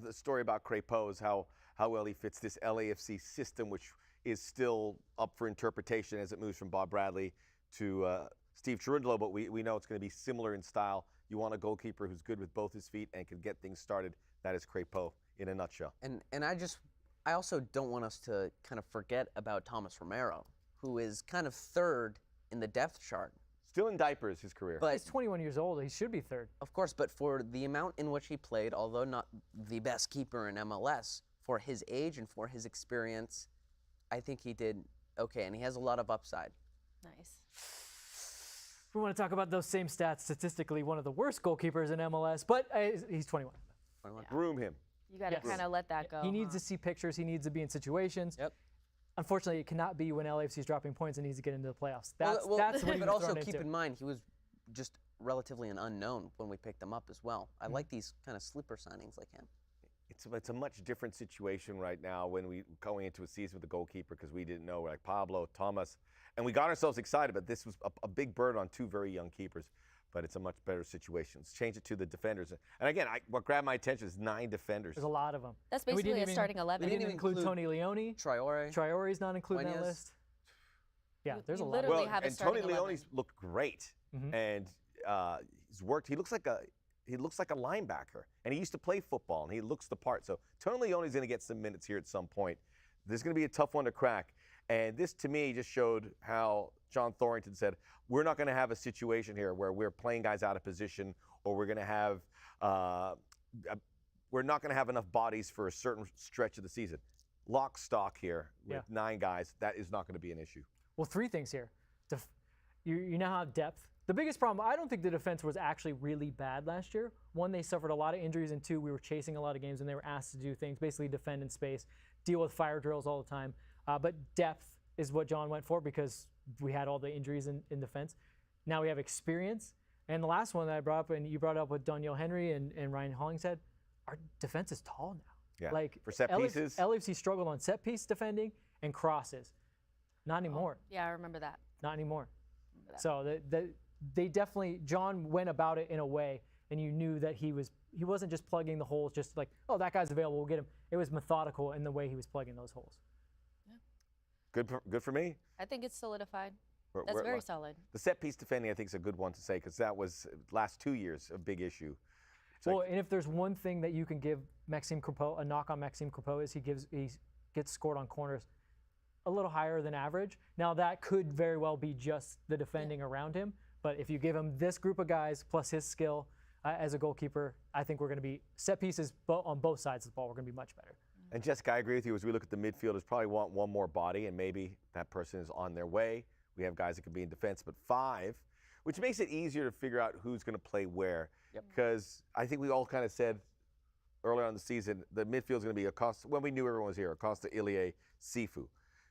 the story about Crepeau is how well he fits this LAFC system, which is still up for interpretation as it moves from Bob Bradley to Steve Cherundolo, but we know it's going to be similar in style. You want a goalkeeper who's good with both his feet and can get things started. That is Crepeau in a nutshell. And I also don't want us to kind of forget about Thomas Romero, who is kind of third in the depth chart. Still in diapers, his career. But He's 21 years old. He should be third. of course, but for the amount in which he played, although not the best keeper in MLS, for his age and for his experience, I think he did okay, and he has a lot of upside. Nice. We want to talk about those same stats. Statistically, one of the worst goalkeepers in MLS, but he's 21. Groom him. You got to kind of let that go. He needs to see pictures. He needs to be in situations. Yep. Unfortunately, it cannot be when LAFC is dropping points and needs to get into the playoffs. That's Well, what he but was also thrown keep into. in mind, he was just relatively an unknown when we picked them up as well. I like these kind of sleeper signings like him. It's a much different situation right now when we going into a season with the goalkeeper because we didn't know, like Pablo, Thomas, and we got ourselves excited, but this was a big burden on two very young keepers. But it's a much better situation. Let's change it to the defenders. And again, what grabbed my attention is 9 defenders. There's a lot of them. That's basically a starting 11. We didn't even include Tony Leone. Traore. Traore's not included in that list. Yeah, there's a lot. Literally have a and Tony starting 11. Leone's looked great, and he's worked. He looks like a linebacker, and he used to play football, and he looks the part. So Tony Leone's going to get some minutes here at some point. This is going to be a tough one to crack. And this, to me, just showed how John Thornton said, we're not going to have a situation here where we're playing guys out of position, or we're going to have, we're not going to have enough bodies for a certain stretch of the season. Lock stock here with 9 guys, that is not going to be an issue. Well, 3 things here. You now have depth. The biggest problem, I don't think the defense was actually really bad last year. 1, they suffered a lot of injuries, and 2, we were chasing a lot of games, and they were asked to do things, basically defend in space, deal with fire drills all the time. But depth is what John went for because we had all the injuries in defense. Now we have experience. And the last one that I brought up, and you brought up with Daniel Henry and Ryan Hollingshead, our defense is tall now. Yeah, like for set pieces. LAFC struggled on set piece defending and crosses. Not anymore. Yeah, I remember that. Not anymore. So they definitely, John went about it in a way, and you knew that he wasn't just plugging the holes just like, oh, that guy's available, we'll get him. It was methodical in the way he was plugging those holes. Good for me. I think it's solidified. That's very solid. The set piece defending, I think, is a good one to say because that was last 2 years a big issue. Well, and if there's one thing that you can give Maxime Crepeau, a knock on Maxime Crepeau, is he gets scored on corners a little higher than average. Now that could very well be just the defending around him, but if you give him this group of guys plus his skill as a goalkeeper, I think we're going to be set pieces on both sides of the ball. We're going to be much better. And Jessica, I agree with you. As we look at the midfielders, probably want one more body, and maybe that person is on their way. We have guys that can be in defense, but 5, which makes it easier to figure out who's going to play where. Because I think we all kind of said earlier on in the season the midfield's going to be Acosta. When we knew everyone was here, Acosta, Ilie, Sifu.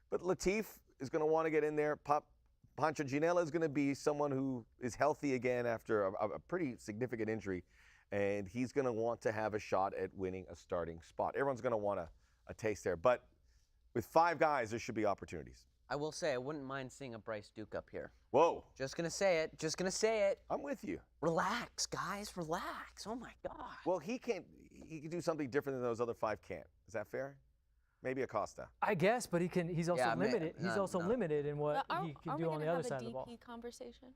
But Latif is going to want to get in there. Pancho Ginella is going to be someone who is healthy again after a pretty significant injury. And he's going to want to have a shot at winning a starting spot. Everyone's going to want a taste there. But with 5 guys, there should be opportunities. I will say I wouldn't mind seeing a Bryce Duke up here. Whoa. Just going to say it. Just going to say it. I'm with you. Relax, guys. Relax. Oh, my God. Well, he can do something different than those other 5 can't. Is that fair? Maybe Acosta. I guess, but he's also limited. He's also limited in what he can do on the other side of the ball. Are we going to have a DP conversation?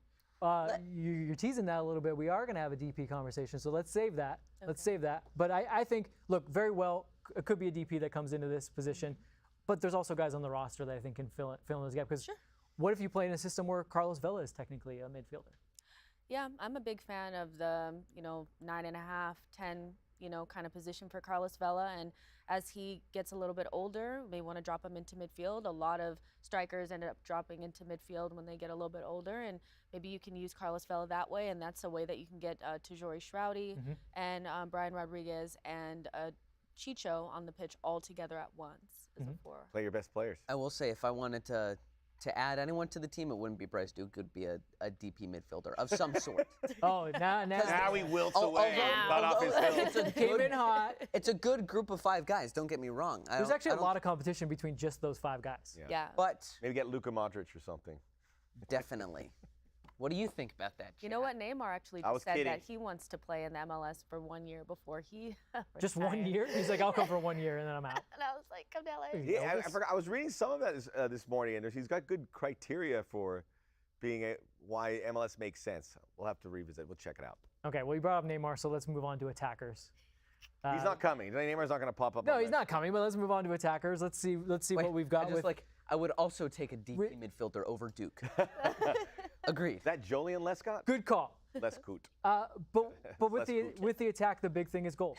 You're teasing that a little bit. We are going to have a DP conversation, so let's save that. Okay. Let's save that. But I think, look, very well, it could be a DP that comes into this position, but there's also guys on the roster that I think can fill in this gap. Because what if you play in a system where Carlos Vela is technically a midfielder? Yeah, I'm a big fan of the 9.5, 10, kind of position for Carlos Vela. And as he gets a little bit older, we want to drop him into midfield. A lot of strikers end up dropping into midfield when they get a little bit older, and maybe you can use Carlos Vela that way, and that's a way that you can get Tajori Shroudy and Brian Rodriguez and Chicho on the pitch all together at once as a 4. Play your best players. I will say, if I wanted to add anyone to the team, it wouldn't be Bryce Duke. It would be a DP midfielder of some sort. Now he wilts away. Off his It's a good group of 5 guys. Don't get me wrong. There's actually a lot of competition between just those 5 guys. Yeah. But maybe get Luka Modric or something. Definitely. What do you think about that? You know what? Neymar actually just said that he wants to play in the MLS for 1 year before he Just 1 year? He's like, I'll come for 1 year and then I'm out. And I was like, come to LA. Yeah, I forgot. I was reading some of that this morning, and he's got good criteria for being why MLS makes sense. We'll have to revisit. We'll check it out. Okay, well, you brought up Neymar, so let's move on to attackers. He's not coming. Neymar's not going to pop up. No, he's not coming, but let's move on to attackers. Let's see what we've got. I would also take a DP midfielder over Duke. Agreed. Is that Jolien Lescott? Good call. Lescout. But with the attack, the big thing is goals,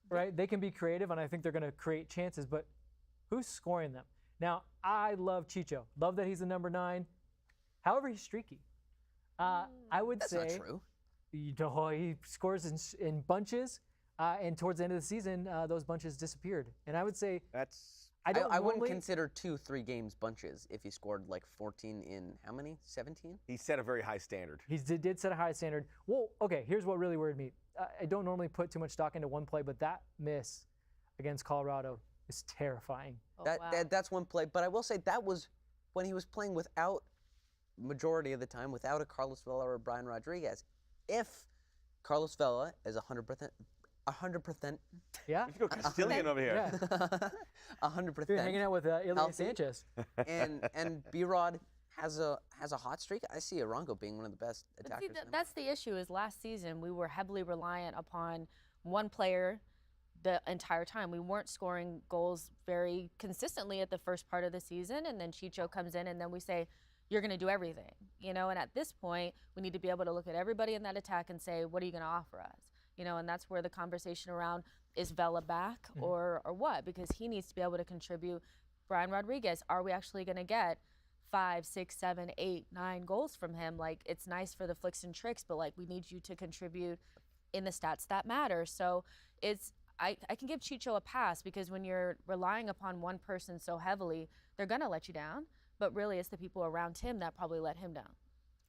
right? They can be creative, and I think they're going to create chances, but who's scoring them? Now, I love Chicho. Love that he's the number 9. However, he's streaky. I would say that's not true. He scores in bunches, and towards the end of the season, those bunches disappeared. And I would say that's I wouldn't consider 2-3 games bunches if he scored like 14 in how many? 17? He set a very high standard. He did set a high standard. Well, okay, here's what really worried me. I don't normally put too much stock into one play, but that miss against Colorado is terrifying. That's one play, but I will say that was when he was playing without, majority of the time, without a Carlos Vela or a Brian Rodriguez. If Carlos Vela is 100%. Yeah. You go Castilian over here. Yeah. 100%. You're hanging out with Ilya Sanchez. and B-Rod has a hot streak. I see Arango being one of the best attackers. See, that's the issue. Is last season we were heavily reliant upon one player the entire time. We weren't scoring goals very consistently at the first part of the season, and then Chicho comes in, and then we say, you're going to do everything, you know. And at this point, we need to be able to look at everybody in that attack and say, what are you going to offer us? You know, and that's where the conversation around is Vela back or what? Because he needs to be able to contribute. Brian Rodriguez, are we actually going to get 5, 6, 7, 8, 9 goals from him? Like, it's nice for the flicks and tricks, but like we need you to contribute in the stats that matter. So I can give Chicho a pass because when you're relying upon one person so heavily, they're going to let you down. But really, it's the people around him that probably let him down.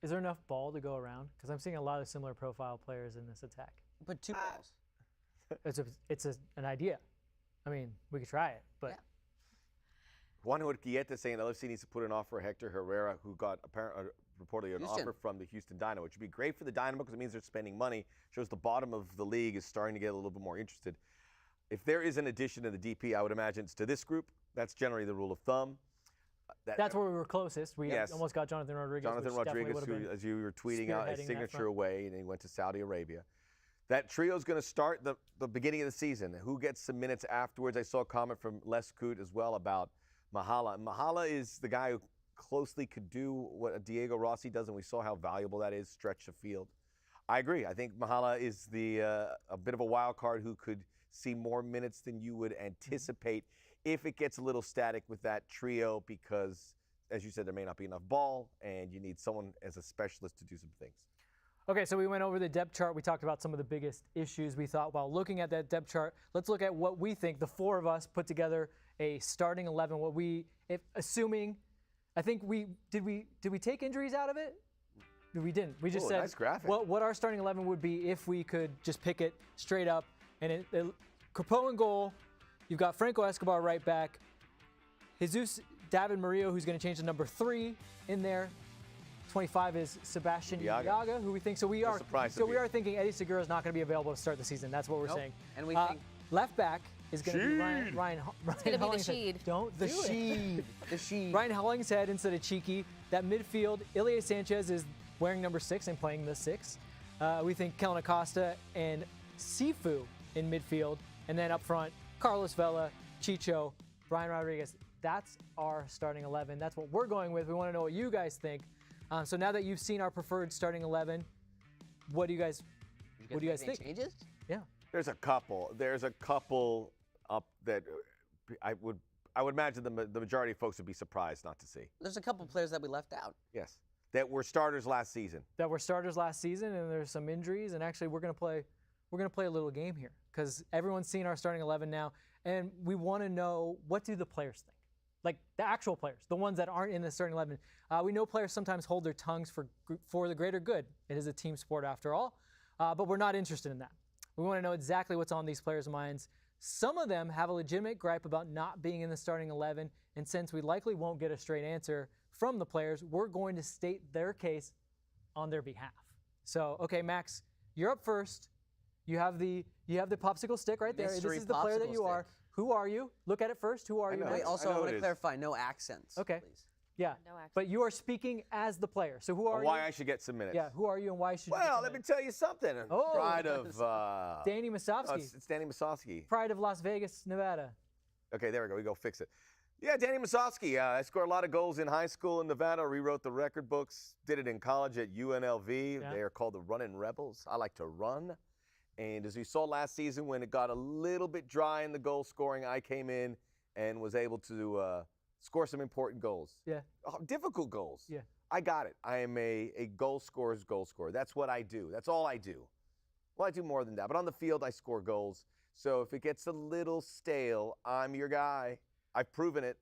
Is there enough ball to go around? Because I'm seeing a lot of similar profile players in this attack. But 2 balls. It's an idea. I mean, we could try it, but. Yeah. Juan Urquieta saying LFC needs to put an offer Hector Herrera, who got reportedly an offer from the Houston Dynamo, which would be great for the Dynamo because it means they're spending money. Shows the bottom of the league is starting to get a little bit more interested. If there is an addition to the DP, I would imagine it's to this group. That's generally the rule of thumb. That's where we were closest. We almost got Jonathan Rodriguez. Jonathan Rodriguez, who, as you were tweeting out, his signature away, and he went to Saudi Arabia. That trio is going to start the beginning of the season. Who gets some minutes afterwards? I saw a comment from Les Coot as well about Mahala. Mahala is the guy who closely could do what Diego Rossi does, and we saw how valuable that is, stretch the field. I agree. I think Mahala is a bit of a wild card who could see more minutes than you would anticipate if it gets a little static with that trio because, as you said, there may not be enough ball, and you need someone as a specialist to do some things. Okay, so we went over the depth chart. We talked about some of the biggest issues we thought while looking at that depth chart. Let's look at what we think. The 4 of us put together a starting 11. I think did we take injuries out of it? We didn't. We just said nice graphic. What our starting 11 would be if we could just pick it straight up. And Crepeau in goal. You've got Franco Escobar right back. Jesus David Murillo, who's going to change to number 3 in there. 25 is Sebastian Yaga, who we think. So we are thinking Eddie Segura is not going to be available to start the season. That's what we're saying. And we think left back is going to be Ryan It's going to be the Sheed. Don't the do it. Sheed. The Sheed. Ryan Hollingshead instead of Cheeky. That midfield, Ilya Sanchez is wearing number 6 and playing the 6. We think Kellen Acosta and Sifu in midfield. And then up front, Carlos Vela, Chicho, Brian Rodriguez. That's our starting 11. That's what we're going with. We want to know what you guys think. So now that you've seen our preferred starting 11, what do you guys think? Changes? Yeah. There's a couple up that I would imagine the majority of folks would be surprised not to see. There's a couple players that we left out. Yes. That were starters last season. And there's some injuries, and actually we're gonna play a little game here because everyone's seen our starting 11 now, and we want to know, what do the players think? Like the actual players, the ones that aren't in the starting 11. We know players sometimes hold their tongues for the greater good. It is a team sport after all, but we're not interested in that. We want to know exactly what's on these players' minds. Some of them have a legitimate gripe about not being in the starting 11, and since we likely won't get a straight answer from the players, we're going to state their case on their behalf. So, okay, Max, you're up first. You have the popsicle stick right there. Mystery this is the player that you are. Who are you? Look at it first. Who are you? Wait, also, I want to clarify, no accents. Okay. Please. Yeah. No accents. But you are speaking as the player. So who are you? Why I should get some minutes. Yeah, who are you and why should you get Well, some let me minutes? tell you something. Oh. Pride of Danny Masovsky. it's Danny Masovsky. Pride of Las Vegas, Nevada. Okay, there we go. We go fix it. Yeah, Danny Masovsky. I scored a lot of goals in high school in Nevada. Rewrote the record books. Did it in college at UNLV. Yeah. They are called the Runnin' Rebels. I like to run. And as we saw last season, when it got a little bit dry in the goal scoring, I came in and was able to score some important goals. Yeah. Difficult goals. Yeah. I got it. I am a goal scorer's goal scorer. That's what I do. That's all I do. Well, I do more than that. But on the field, I score goals. So if it gets a little stale, I'm your guy. I've proven it.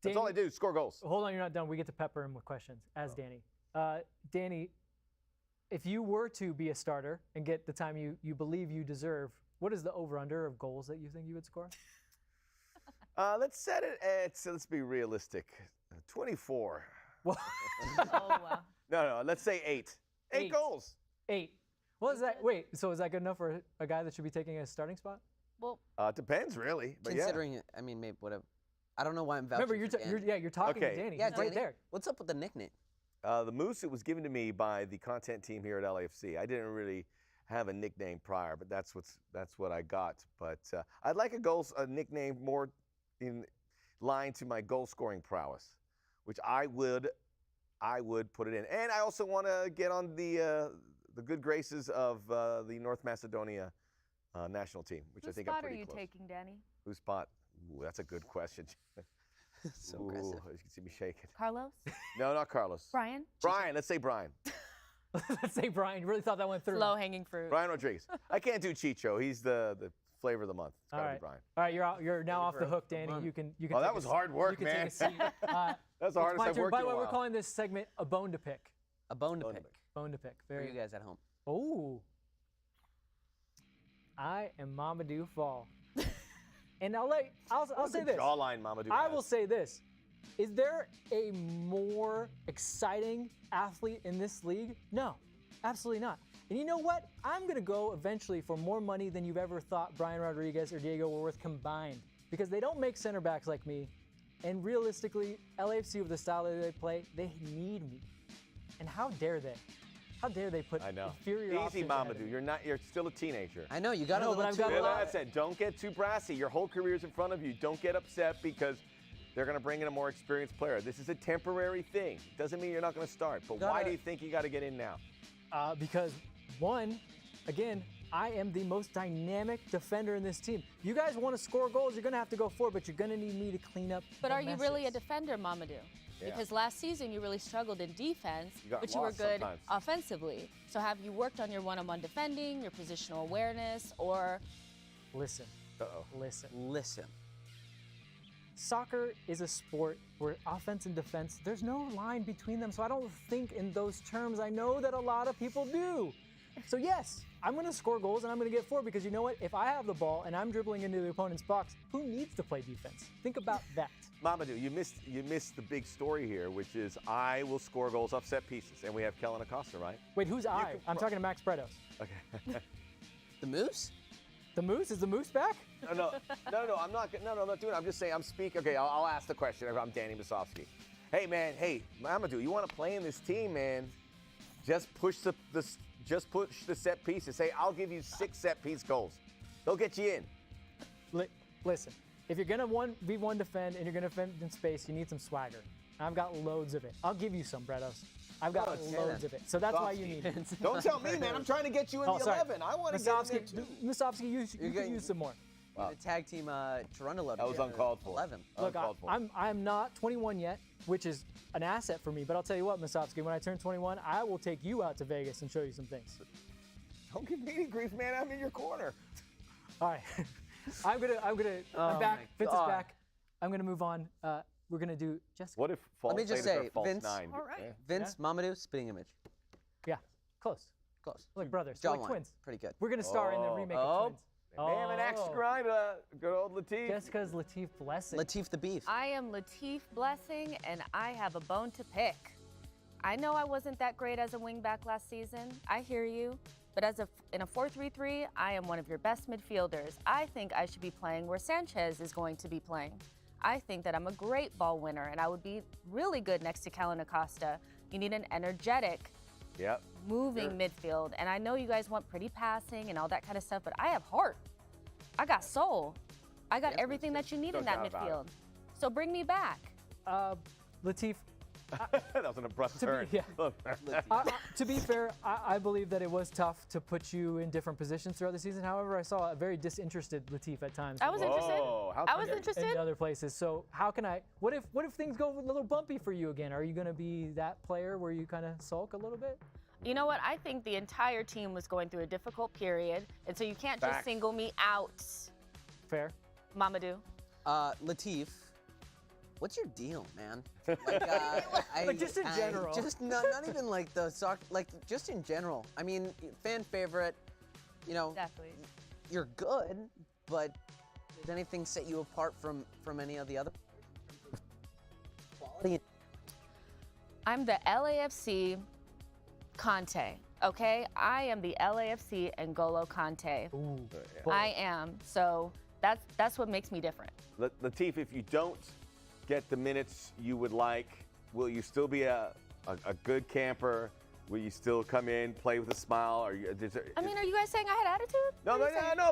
That's all I do, score goals. Hold on, you're not done. We get to pepper him with questions, as Danny. Danny, if you were to be a starter and get the time you believe you deserve, what is the over-under of goals that you think you would score? Let's set it at, let's be realistic, 24. Oh, wow. No, let's say 8. 8 goals. 8. Well, is that, wait, so is that good enough for a guy that should be taking a starting spot? Well, depends, really. But considering it, I mean, maybe whatever. I don't know why I'm vouching Remember, for Danny. you're talking to Danny. Yeah, He's right there. What's up with the nickname? The Moose, it was given to me by the content team here at LAFC. I didn't really have a nickname prior, but that's what I got. But I'd like a nickname more in line to my goal scoring prowess, which I would put it in. And I also want to get on the good graces of the North Macedonia national team, which I think I'm pretty close. Whose spot are you taking, Danny? Whose spot? Ooh, that's a good question. So aggressive. You can see me shaking. Carlos? No, not Carlos. Brian? Brian, let's say Brian. Let's say Brian. You really thought that went through. Low-hanging fruit. Brian Rodriguez. I can't do Chicho. He's the flavor of the month. It's gotta be Brian. All right, you're now off the hook, Danny. You can. Oh, that was hard work, man. Take a seat. That's the hardest I've worked By in the a way, we're while. calling this segment a bone to pick. A bone to pick. Bone to pick. For Very. you guys at home. Oh. I am Mamadou Fall. And I'll say this. Jawline, Mamadou. I will say this. Is there a more exciting athlete in this league? No, absolutely not. And you know what? I'm going to go eventually for more money than you've ever thought Brian Rodriguez or Diego were worth combined, because they don't make center backs like me. And realistically, LAFC with the style that they play, they need me. And how dare they? How dare they put inferior Easy, options ahead of Mamadou. me? You're still a teenager. I know, you got a little too I said, don't get too brassy. Your whole career's in front of you. Don't get upset because they're going to bring in a more experienced player. This is a temporary thing. Doesn't mean you're not going to start. But why do you think you got to get in now? Because, one, again, I am the most dynamic defender in this team. You guys want to score goals, you're going to have to go forward, but you're going to need me to clean up But the are you messes. really a defender, Mamadou? Yeah. Because last season you really struggled in defense, but you were lost good sometimes. offensively. So have you worked on your one-on-one defending, your positional awareness, or? Listen. Listen. Soccer is a sport where offense and defense, there's no line between them, so I don't think in those terms. I know that a lot of people do. So yes, I'm going to score goals and I'm going to get forward, because you know what? If I have the ball and I'm dribbling into the opponent's box, who needs to play defense? Think about that. Mamadou, you missed the big story here, which is I will score goals off set pieces, and we have Kellen Acosta, right? Wait, who's I? I'm talking to Max Bretos. Okay. The Moose? The Moose? Is the Moose back? No, I'm not doing it. I'm just saying, I'm speaking. Okay, I'll ask the question. I'm Danny Musovsky. Hey, man, Mamadou, you want to play in this team, man? Just push the set pieces. Say, I'll give you 6 set piece goals. They'll get you in. Listen, if you're going to 1v1 defend and you're going to defend in space, you need some swagger. I've got loads of it. I'll give you some, Bretos. I've got loads of it. So that's why you need it. Don't tell me, man. I'm trying to get you in the 11. I want to get in there, too. Musovsky, you can use some more. Wow. The tag team Trundle. That was uncalled for. 11. Look, I'm not 21 yet, which is an asset for me. But I'll tell you what, Musovsky, when I turn 21, I will take you out to Vegas and show you some things. Don't give me any grief, man. I'm in your corner. All right. I'm back. Vince is back. I'm gonna move on. We're gonna do Jessica. What if false Let me just say, Vince. 9? All right. Yeah. Vince, Mamadou, spitting image. Yeah, close. Close. Like brothers. Like Jawline. twins. Pretty good. We're gonna star in the remake of Twins. They have an axe to grind. Good old Latif. Jessica's Latif Blessing. Latif the Beef. I am Latif Blessing, and I have a bone to pick. I know I wasn't that great as a wingback last season. I hear you. But in a 4-3-3, I am one of your best midfielders. I think I should be playing where Sanchez is going to be playing. I think that I'm a great ball winner, and I would be really good next to Kellen Acosta. You need an energetic, moving midfield. And I know you guys want pretty passing and all that kind of stuff, but I have heart. I got soul. I got everything that you need in that midfield. So bring me back. Latif. That was an abrupt turn. To be fair, I believe that it was tough to put you in different positions throughout the season. However, I saw a very disinterested Latif at times. I was interested. In other places. So how can I? What if things go a little bumpy for you again? Are you going to be that player where you kind of sulk a little bit? You know what? I think the entire team was going through a difficult period, and so you can't just single me out. Fair. Mamadou. Latif, what's your deal, man? Like, just in general. Just not even like the soccer, like just in general. I mean, fan favorite, you know, Exactly. you're good, but does anything set you apart from any of the other quality? I'm the LAFC Conte, okay? I am the LAFC N'Golo Conte. Ooh. I am. So that's what makes me different. Latif, if you don't get the minutes you would like, will you still be a good camper? Will you still come in, play with a smile? Are you, I mean, are you guys saying I had attitude? No,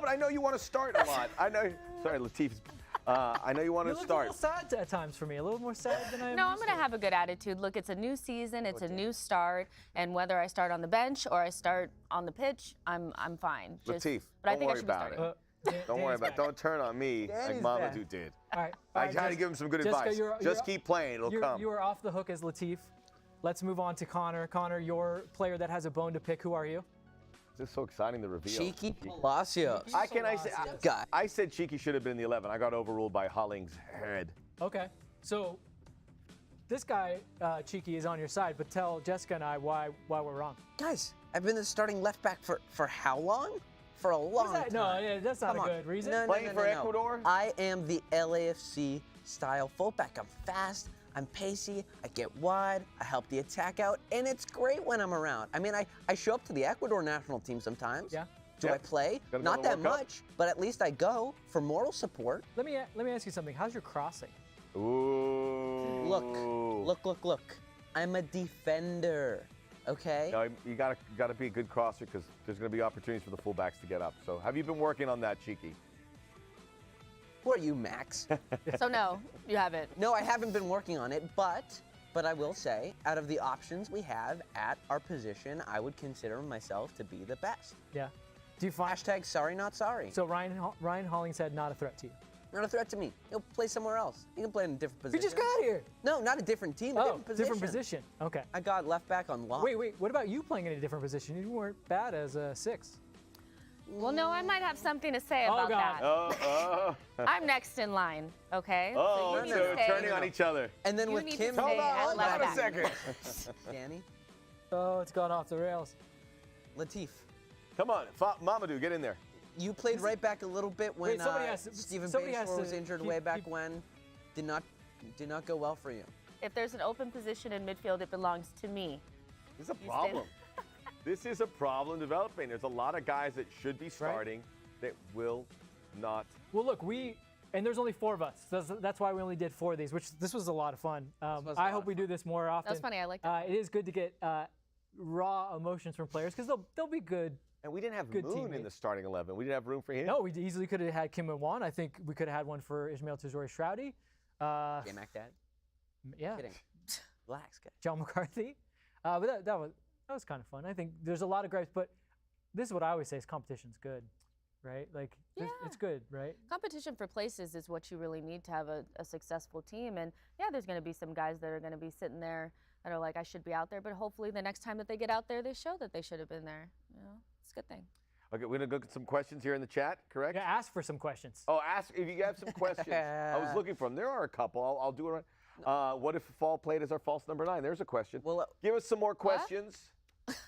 but I know you want to start a lot. I know. Sorry, Latif. I know you want to start. You look a little sad at times for me, a little more sad than I am. No, I'm going to have a good attitude. Look, it's a new season, it's a new start, and whether I start on the bench or I start on the pitch, I'm fine. Latif, but I don't think worry I should be about starting. it. Don't worry about it. Don't turn on me like Mamadou did. All right. I tried to give him some good advice. Just keep playing, it'll come. You are off the hook as Latif. Let's move on to Connor. Connor, your player that has a bone to pick. Who are you? This is so exciting, the reveal. Cheeky Palacios. I said Cheeky should have been the 11. I got overruled by Holling's head. Okay. So this guy, Cheeky, is on your side, but tell Jessica and I why we're wrong. Guys, I've been the starting left back for how long? For a long time. No, yeah, that's not Come a on. good reason. No, Playing for Ecuador? I am the LAFC style fullback. I'm fast, I'm pacey, I get wide, I help the attack out, and it's great when I'm around. I mean, I show up to the Ecuador national team sometimes. Yeah. Do I play? Not that much, but at least I go for moral support. Let me ask you something. How's your crossing? Ooh. Look. I'm a defender. Okay. No, you gotta be a good crosser because there's gonna be opportunities for the fullbacks to get up. So have you been working on that, Cheeky? Who are you, Max? So no, you haven't. No, I haven't been working on it, but I will say, out of the options we have at our position, I would consider myself to be the best. Yeah. Do you find #, sorry, not sorry. So Ryan Hollings said not a threat to you. Not a threat to me. He'll play somewhere else. He can play in a different position. You just got here. No, not a different team, a different position. Different position. Okay. I got left back on lock. Wait. What about you playing in a different position? You weren't bad as a 6. Well, no, I might have something to say about God. that. I'm next in line, okay? Oh, you need so to we're stay- turning on each other. And then You with need to Kim, stay at Hold left on a back. second. Danny, Oh, it's gone off the rails. Latif, Come on, Mamadou, get in there. you played right back a little bit when Wait, somebody has to- Stephen somebody has Bayshore to was injured keep- way back keep- when. Did not go well for you. If there's an open position in midfield, it belongs to me. This is a You problem. This is a problem developing. There's a lot of guys that should be starting that will not. Well, look, and there's only 4 of us. So that's why we only did 4 of these, which this was a lot of fun. I hope we do this more often. That's funny. I like that. It is good to get raw emotions from players because they'll be good. And we didn't have Good Moon in teammate. the starting 11. We didn't have room for him. No, we easily could have had Kim Min-won. I think we could have had one for Ismail Tazori-Shroudy. J-Mac Dad. Yeah. Kidding. Relax, guys. John McCarthy. But that was kind of fun. I think there's a lot of gripes, but this is what I always say: is competition's good, right? Like it's good, right? Competition for places is what you really need to have a successful team. And yeah, there's going to be some guys that are going to be sitting there that are like, I should be out there. But hopefully the next time that they get out there, they show that they should have been there. You know, it's a good thing. Okay, we're gonna go get some questions here in the chat, correct? Yeah, ask for some questions. Oh, ask if you have some questions. I was looking for them. There are a couple. I'll do it. What if Fall played as our false number 9? There's a question. Well, give us some more questions,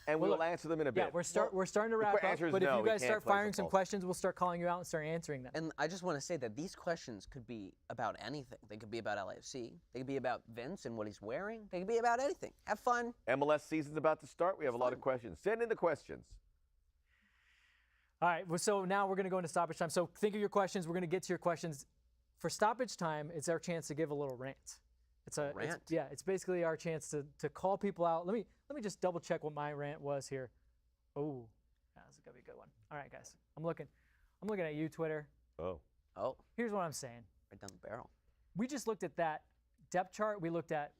and we'll answer them in a bit. Yeah, we're starting to wrap up. answer is But no, if we you guys can't start play firing for some false. questions, we'll start calling you out and start answering them. And I just want to say that these questions could be about anything. They could be about LAFC. They could be about Vince and what he's wearing. They could be about anything. Have fun. MLS season's about to start. We have a lot of questions. Send in the questions. All right, well, so now we're going to go into stoppage time. So think of your questions. We're going to get to your questions. For stoppage time, it's our chance to give a little rant. It's rant? It's basically our chance to call people out. Let me just double check what my rant was here. Oh, that's gonna be a good one. All right, guys, I'm looking at you, Twitter. Oh. Here's what I'm saying. Right down the barrel. We just looked at that depth chart. We looked at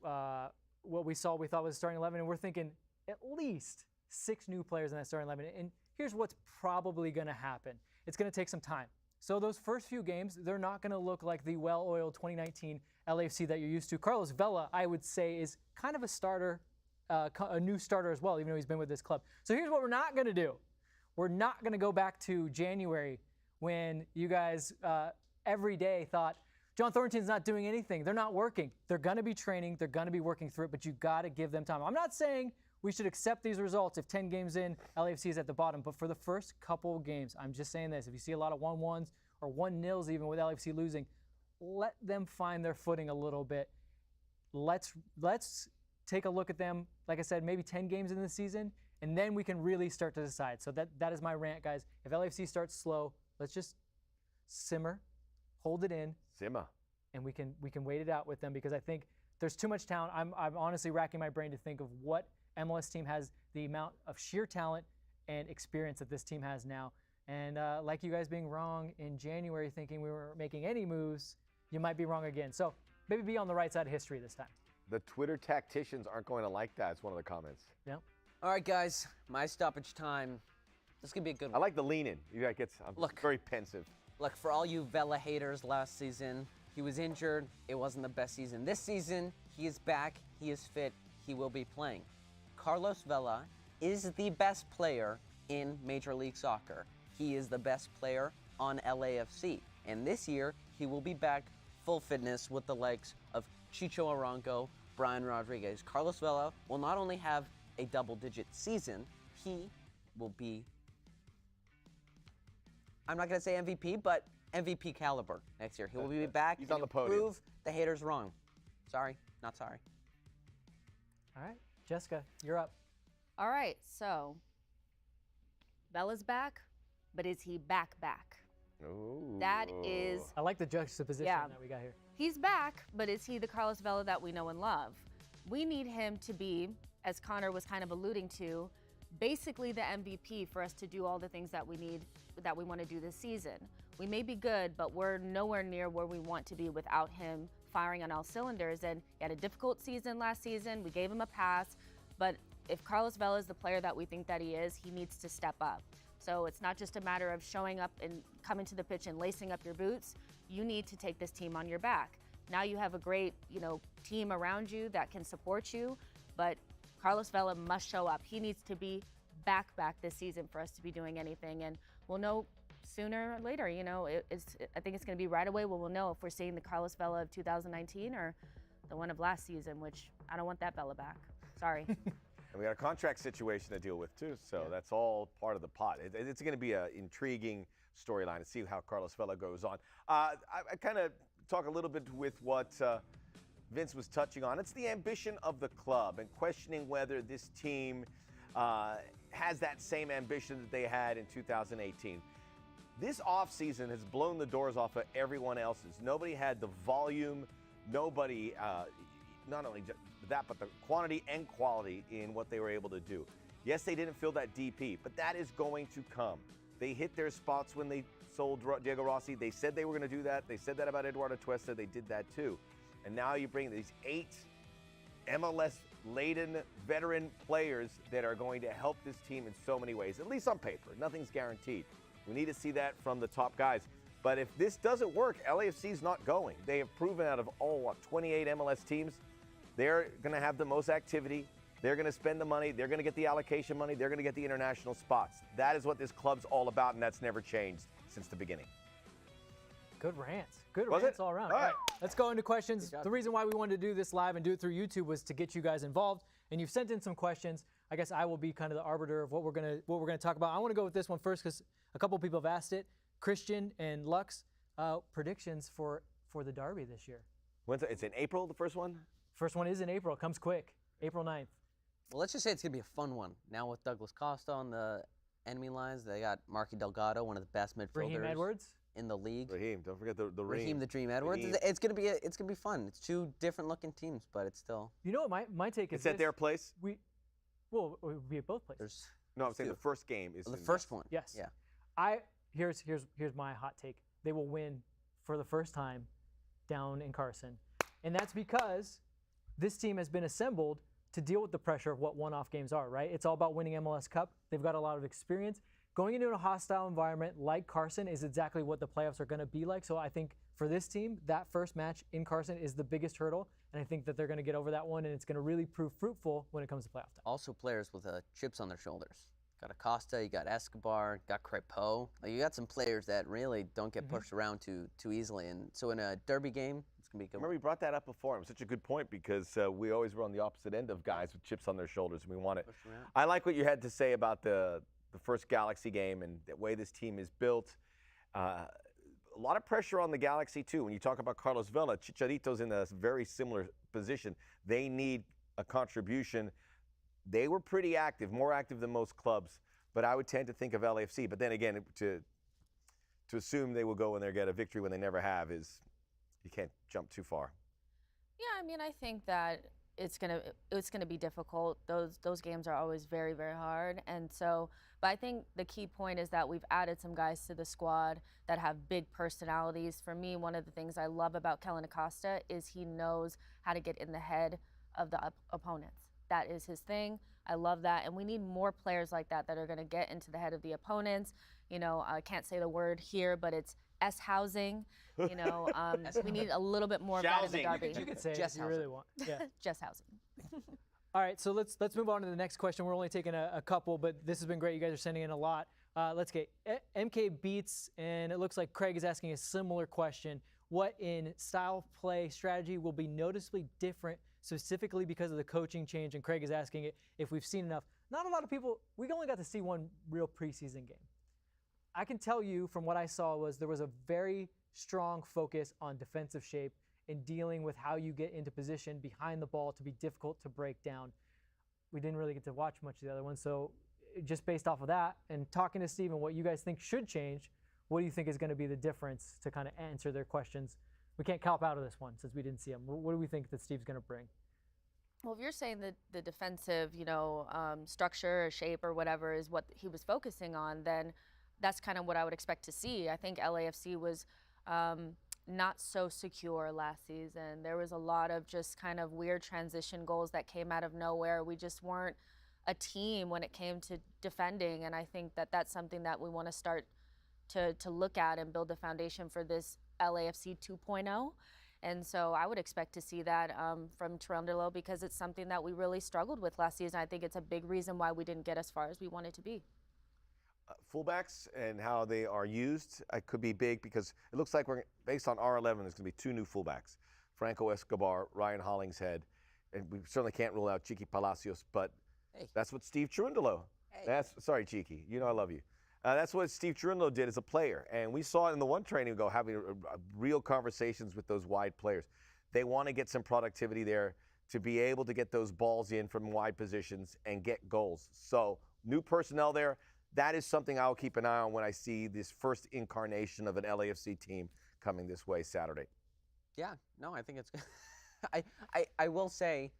what we thought was the starting 11, and we're thinking at least 6 new players in that starting 11. And here's what's probably going to happen. It's going to take some time. So those first few games, they're not going to look like the well-oiled 2019 LAFC that you're used to. Carlos Vela, I would say, is kind of a starter, a new starter as well, even though he's been with this club. So here's what we're not going to do. We're not going to go back to January when you guys every day thought, John Thornton's not doing anything. They're not working. They're going to be training. They're going to be working through it, but you got to give them time. I'm not saying we should accept these results if 10 games in, LAFC is at the bottom, but for the first couple of games, I'm just saying this. If you see a lot of 1-1s or 1-0s even with LAFC losing, let them find their footing a little bit. Let's take a look at them, like I said, maybe 10 games in the season, and then we can really start to decide. So that is my rant, guys. If LAFC starts slow, let's just simmer, hold it in. Simmer. And we can wait it out with them, because I think there's too much talent. I'm honestly racking my brain to think of what MLS team has the amount of sheer talent and experience that this team has now. And like you guys being wrong in January thinking we were making any moves, you might be wrong again. So maybe be on the right side of history this time. The Twitter tacticians aren't going to like that. It's one of the comments. Yeah. All right, guys, my stoppage time. This could be a good one. I like the lean in. I'm very pensive. Look, for all you Vela haters last season, he was injured. It wasn't the best season. This season, he is back. He is fit. He will be playing. Carlos Vela is the best player in Major League Soccer. He is the best player on LAFC. And this year, he will be back full fitness with the likes of Chicho Arango, Brian Rodriguez. Carlos Vela will not only have a double-digit season, he will be, I'm not going to say MVP, but MVP caliber next year. He will be back. He's on the podium. Prove the haters wrong. Sorry, not sorry. All right, Jessica, you're up. All right, so Bella's back, but is he back? Ooh. That is. I like the juxtaposition that we got here. He's back, but is he the Carlos Vela that we know and love? We need him to be, as Connor was kind of alluding to, basically the MVP for us to do all the things that we need, that we want to do this season. We may be good, but we're nowhere near where we want to be without him firing on all cylinders. And he had a difficult season last season. We gave him a pass, but if Carlos Vela is the player that we think that he is, he needs to step up. So it's not just a matter of showing up and coming to the pitch and lacing up your boots. You need to take this team on your back. Now you have a great, team around you that can support you, but Carlos Vela must show up. He needs to be back this season for us to be doing anything, and we'll know sooner or later. I think it's going to be right away. We'll know if we're seeing the Carlos Vela of 2019 or the one of last season, which I don't want that Vela back. Sorry. And we got a contract situation to deal with too, so that's all part of the pot. It's going to be an intriguing storyline to see how Carlos Vela goes on. I kind of talk a little bit with what Vince was touching on. It's the ambition of the club and questioning whether this team has that same ambition that they had in 2018. This offseason has blown the doors off of everyone else's. Nobody had the volume, nobody, not only that, but the quantity and quality in what they were able to do. Yes, they didn't fill that DP, but that is going to come. They hit their spots when they sold Diego Rossi. They said they were going to do that. They said that about Eduardo Tuesta. They did that too. And now you bring these 8 MLS-laden veteran players that are going to help this team in so many ways, at least on paper. Nothing's guaranteed. We need to see that from the top guys. But if this doesn't work, LAFC's not going. They have proven out of 28 MLS teams, they're going to have the most activity. They're going to spend the money. They're going to get the allocation money. They're going to get the international spots. That is what this club's all about, and that's never changed since the beginning. Good rants. Good rants all around. All right, let's go into questions. The reason why we wanted to do this live and do it through YouTube was to get you guys involved, and you've sent in some questions. I guess I will be kind of the arbiter of what we're gonna talk about. I want to go with this one first because a couple people have asked it. Christian and Lux, predictions for the derby this year. It's in April, the first one? First one is in April. It comes quick. April 9th. Well, let's just say it's going to be a fun one. Now with Douglas Costa on the enemy lines, they got Marky Delgado, one of the best midfielders Raheem Edwards in the league. Raheem, don't forget the Raheem the Dream Edwards. Raheem. It's going to be fun. It's 2 different looking teams, but it's still. You know what my take is? It's at their place? Well, it would be at both places. No, I'm saying the first game is the first one. Yes. Yeah. Here's my hot take. They will win for the first time down in Carson. And that's because this team has been assembled to deal with the pressure of what one-off games are, right? It's all about winning MLS Cup. They've got a lot of experience. Going into a hostile environment like Carson is exactly what the playoffs are going to be like. So I think for this team, that first match in Carson is the biggest hurdle. And I think that they're going to get over that one, and it's going to really prove fruitful when it comes to playoff time. Also players with chips on their shoulders. Got Acosta, you got Escobar, got Crepeau. Like, you got some players that really don't get pushed around too easily. And so in a derby game, it's going to be good. Remember, we brought that up before. It was such a good point because we always were on the opposite end of guys with chips on their shoulders, and we want it. I like what you had to say about the first Galaxy game and the way this team is built. A lot of pressure on the Galaxy, too. When you talk about Carlos Vela, Chicharito's in a very similar position. They need a contribution. They were pretty active, more active than most clubs, but I would tend to think of LAFC. But then again, to assume they will go in there and get a victory when they never have is, you can't jump too far. Yeah, I mean, I think that it's gonna be difficult. Those games are always very, very hard, and so. But I think the key point is that we've added some guys to the squad that have big personalities. For me, one of the things I love about Kellen Acosta is he knows how to get in the head of the opponents. That is his thing. I love that. And we need more players like that that are going to get into the head of the opponents. You know, I can't say the word here, but it's S-housing. You know, we need a little bit more of that in the derby. You could say it if you really want. Yeah. Just housing. All right, so let's move on to the next question. We're only taking a couple, but this has been great. You guys are sending in a lot. Let's get MK Beats, and it looks like Craig is asking a similar question. What in style of play strategy will be noticeably different specifically because of the coaching change? And Craig is asking it if we've seen enough. Not a lot of people, we only got to see one real preseason game. I can tell you from what I saw was there was a very strong focus on defensive shape and dealing with how you get into position behind the ball to be difficult to break down. We didn't really get to watch much of the other one, so just based off of that and talking to Steven, what you guys think should change, what do you think is going to be the difference to kind of answer their questions? We can't cop out of this one since we didn't see him. What do we think that Steve's going to bring? Well, if you're saying that the defensive, structure or shape or whatever is what he was focusing on, then that's kind of what I would expect to see. I think LAFC was not so secure last season. There was a lot of just kind of weird transition goals that came out of nowhere. We just weren't a team when it came to defending, and I think that that's something that we want to start to look at and build the foundation for this LAFC 2.0. And so I would expect to see that from Tirondolo because it's something that we really struggled with last season. I think it's a big reason why we didn't get as far as we wanted to be. Fullbacks and how they are used could be big because it looks like we're based on R11. There's going to be two new fullbacks, Franco Escobar, Ryan Hollingshead, and we certainly can't rule out Chiqui Palacios. But that's what Steve Cherundolo. Sorry, Chiqui. You know I love you. That's what Steve Cherundolo did as a player, and we saw it in the one training ago having real conversations with those wide players. They want to get some productivity there to be able to get those balls in from wide positions and get goals. So new personnel there. That is something I'll keep an eye on when I see this first incarnation of an LAFC team coming this way Saturday. Yeah, no, I think it's I will say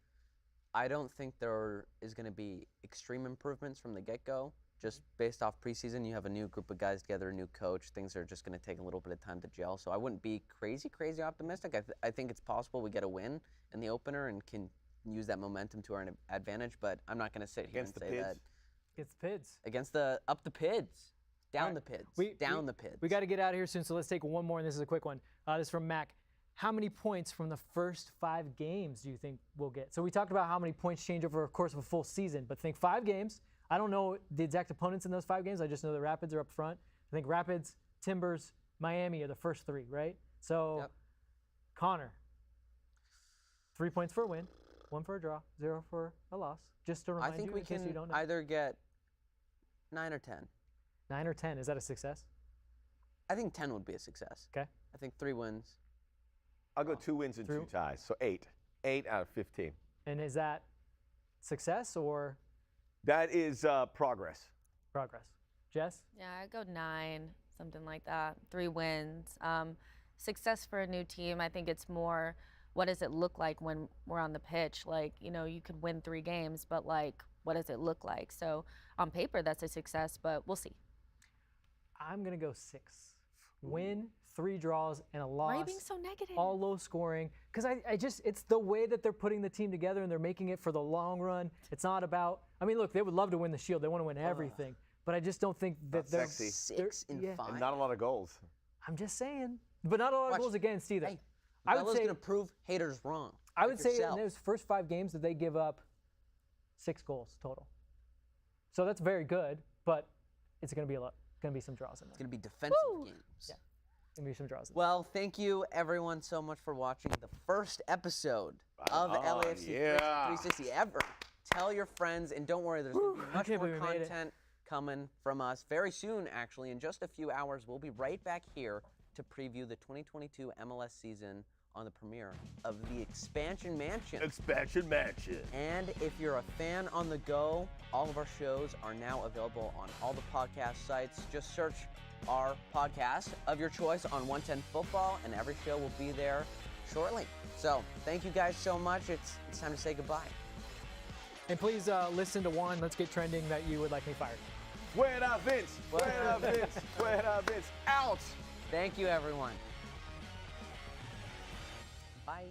I don't think there is going to be extreme improvements from the get-go. Just based off preseason, you have a new group of guys together, a new coach. Things are just going to take a little bit of time to gel. So I wouldn't be crazy optimistic. I think it's possible we get a win in the opener and can use that momentum to our advantage. But I'm not going to sit here and say that. Against the Pids. Against the Pids. Down the Pids. Down the Pids. We got to get out of here soon, so let's take one more, and this is a quick one. This is from Mac. How many points from the first 5 games do you think we'll get? So we talked about how many points change over the course of a full season, but think 5 games. I don't know the exact opponents in those 5 games. I just know the Rapids are up front. I think Rapids, Timbers, Miami are the first 3, right? So, yep. Connor, 3 points for a win, 1 for a draw, 0 for a loss. Just to remind you, in case you don't know. I think we can either get 9 or 10. 9 or 10, is that a success? I think 10 would be a success. Okay. I think 3 wins. I'll go 2 wins and 2 ties, so 8. 8 out of 15. And is that success or? That is progress. Progress. Jess? Yeah, I'd go 9, something like that. 3 wins. Success for a new team, I think it's more, what does it look like when we're on the pitch? Like, you could win 3 games, but like, what does it look like? So on paper, that's a success, but we'll see. I'm going to go 6. Win, 3 draws, and a loss. Why are you being so negative? All low scoring. Because it's the way that they're putting the team together and they're making it for the long run. It's not about, look, they would love to win the Shield. They want to win everything. But I just don't think that they're. 6 in 5. And not a lot of goals. I'm just saying. But not a lot of goals against either. Hey, I would say going to prove haters wrong. I would say in those first 5 games that they give up 6 goals total. So that's very good, but it's going to be some draws in there. It's going to be defensive games. Yeah. Going to be some draws in there. Well, thank you everyone so much for watching the first episode of LAFC 360 ever. Tell your friends, and don't worry, there's going to be much more content coming from us very soon, actually. In just a few hours, we'll be right back here to preview the 2022 MLS season on the premiere of the Expansion Mansion. Expansion Mansion. And if you're a fan on the go, all of our shows are now available on all the podcast sites. Just search our podcast of your choice on 110 Football, and every show will be there shortly. So thank you guys so much. It's time to say goodbye. And please listen to one Let's Get Trending that you would like me fired. Fuera Vince! Fuera Vince! Fuera Vince! Out! Thank you, everyone. Bye.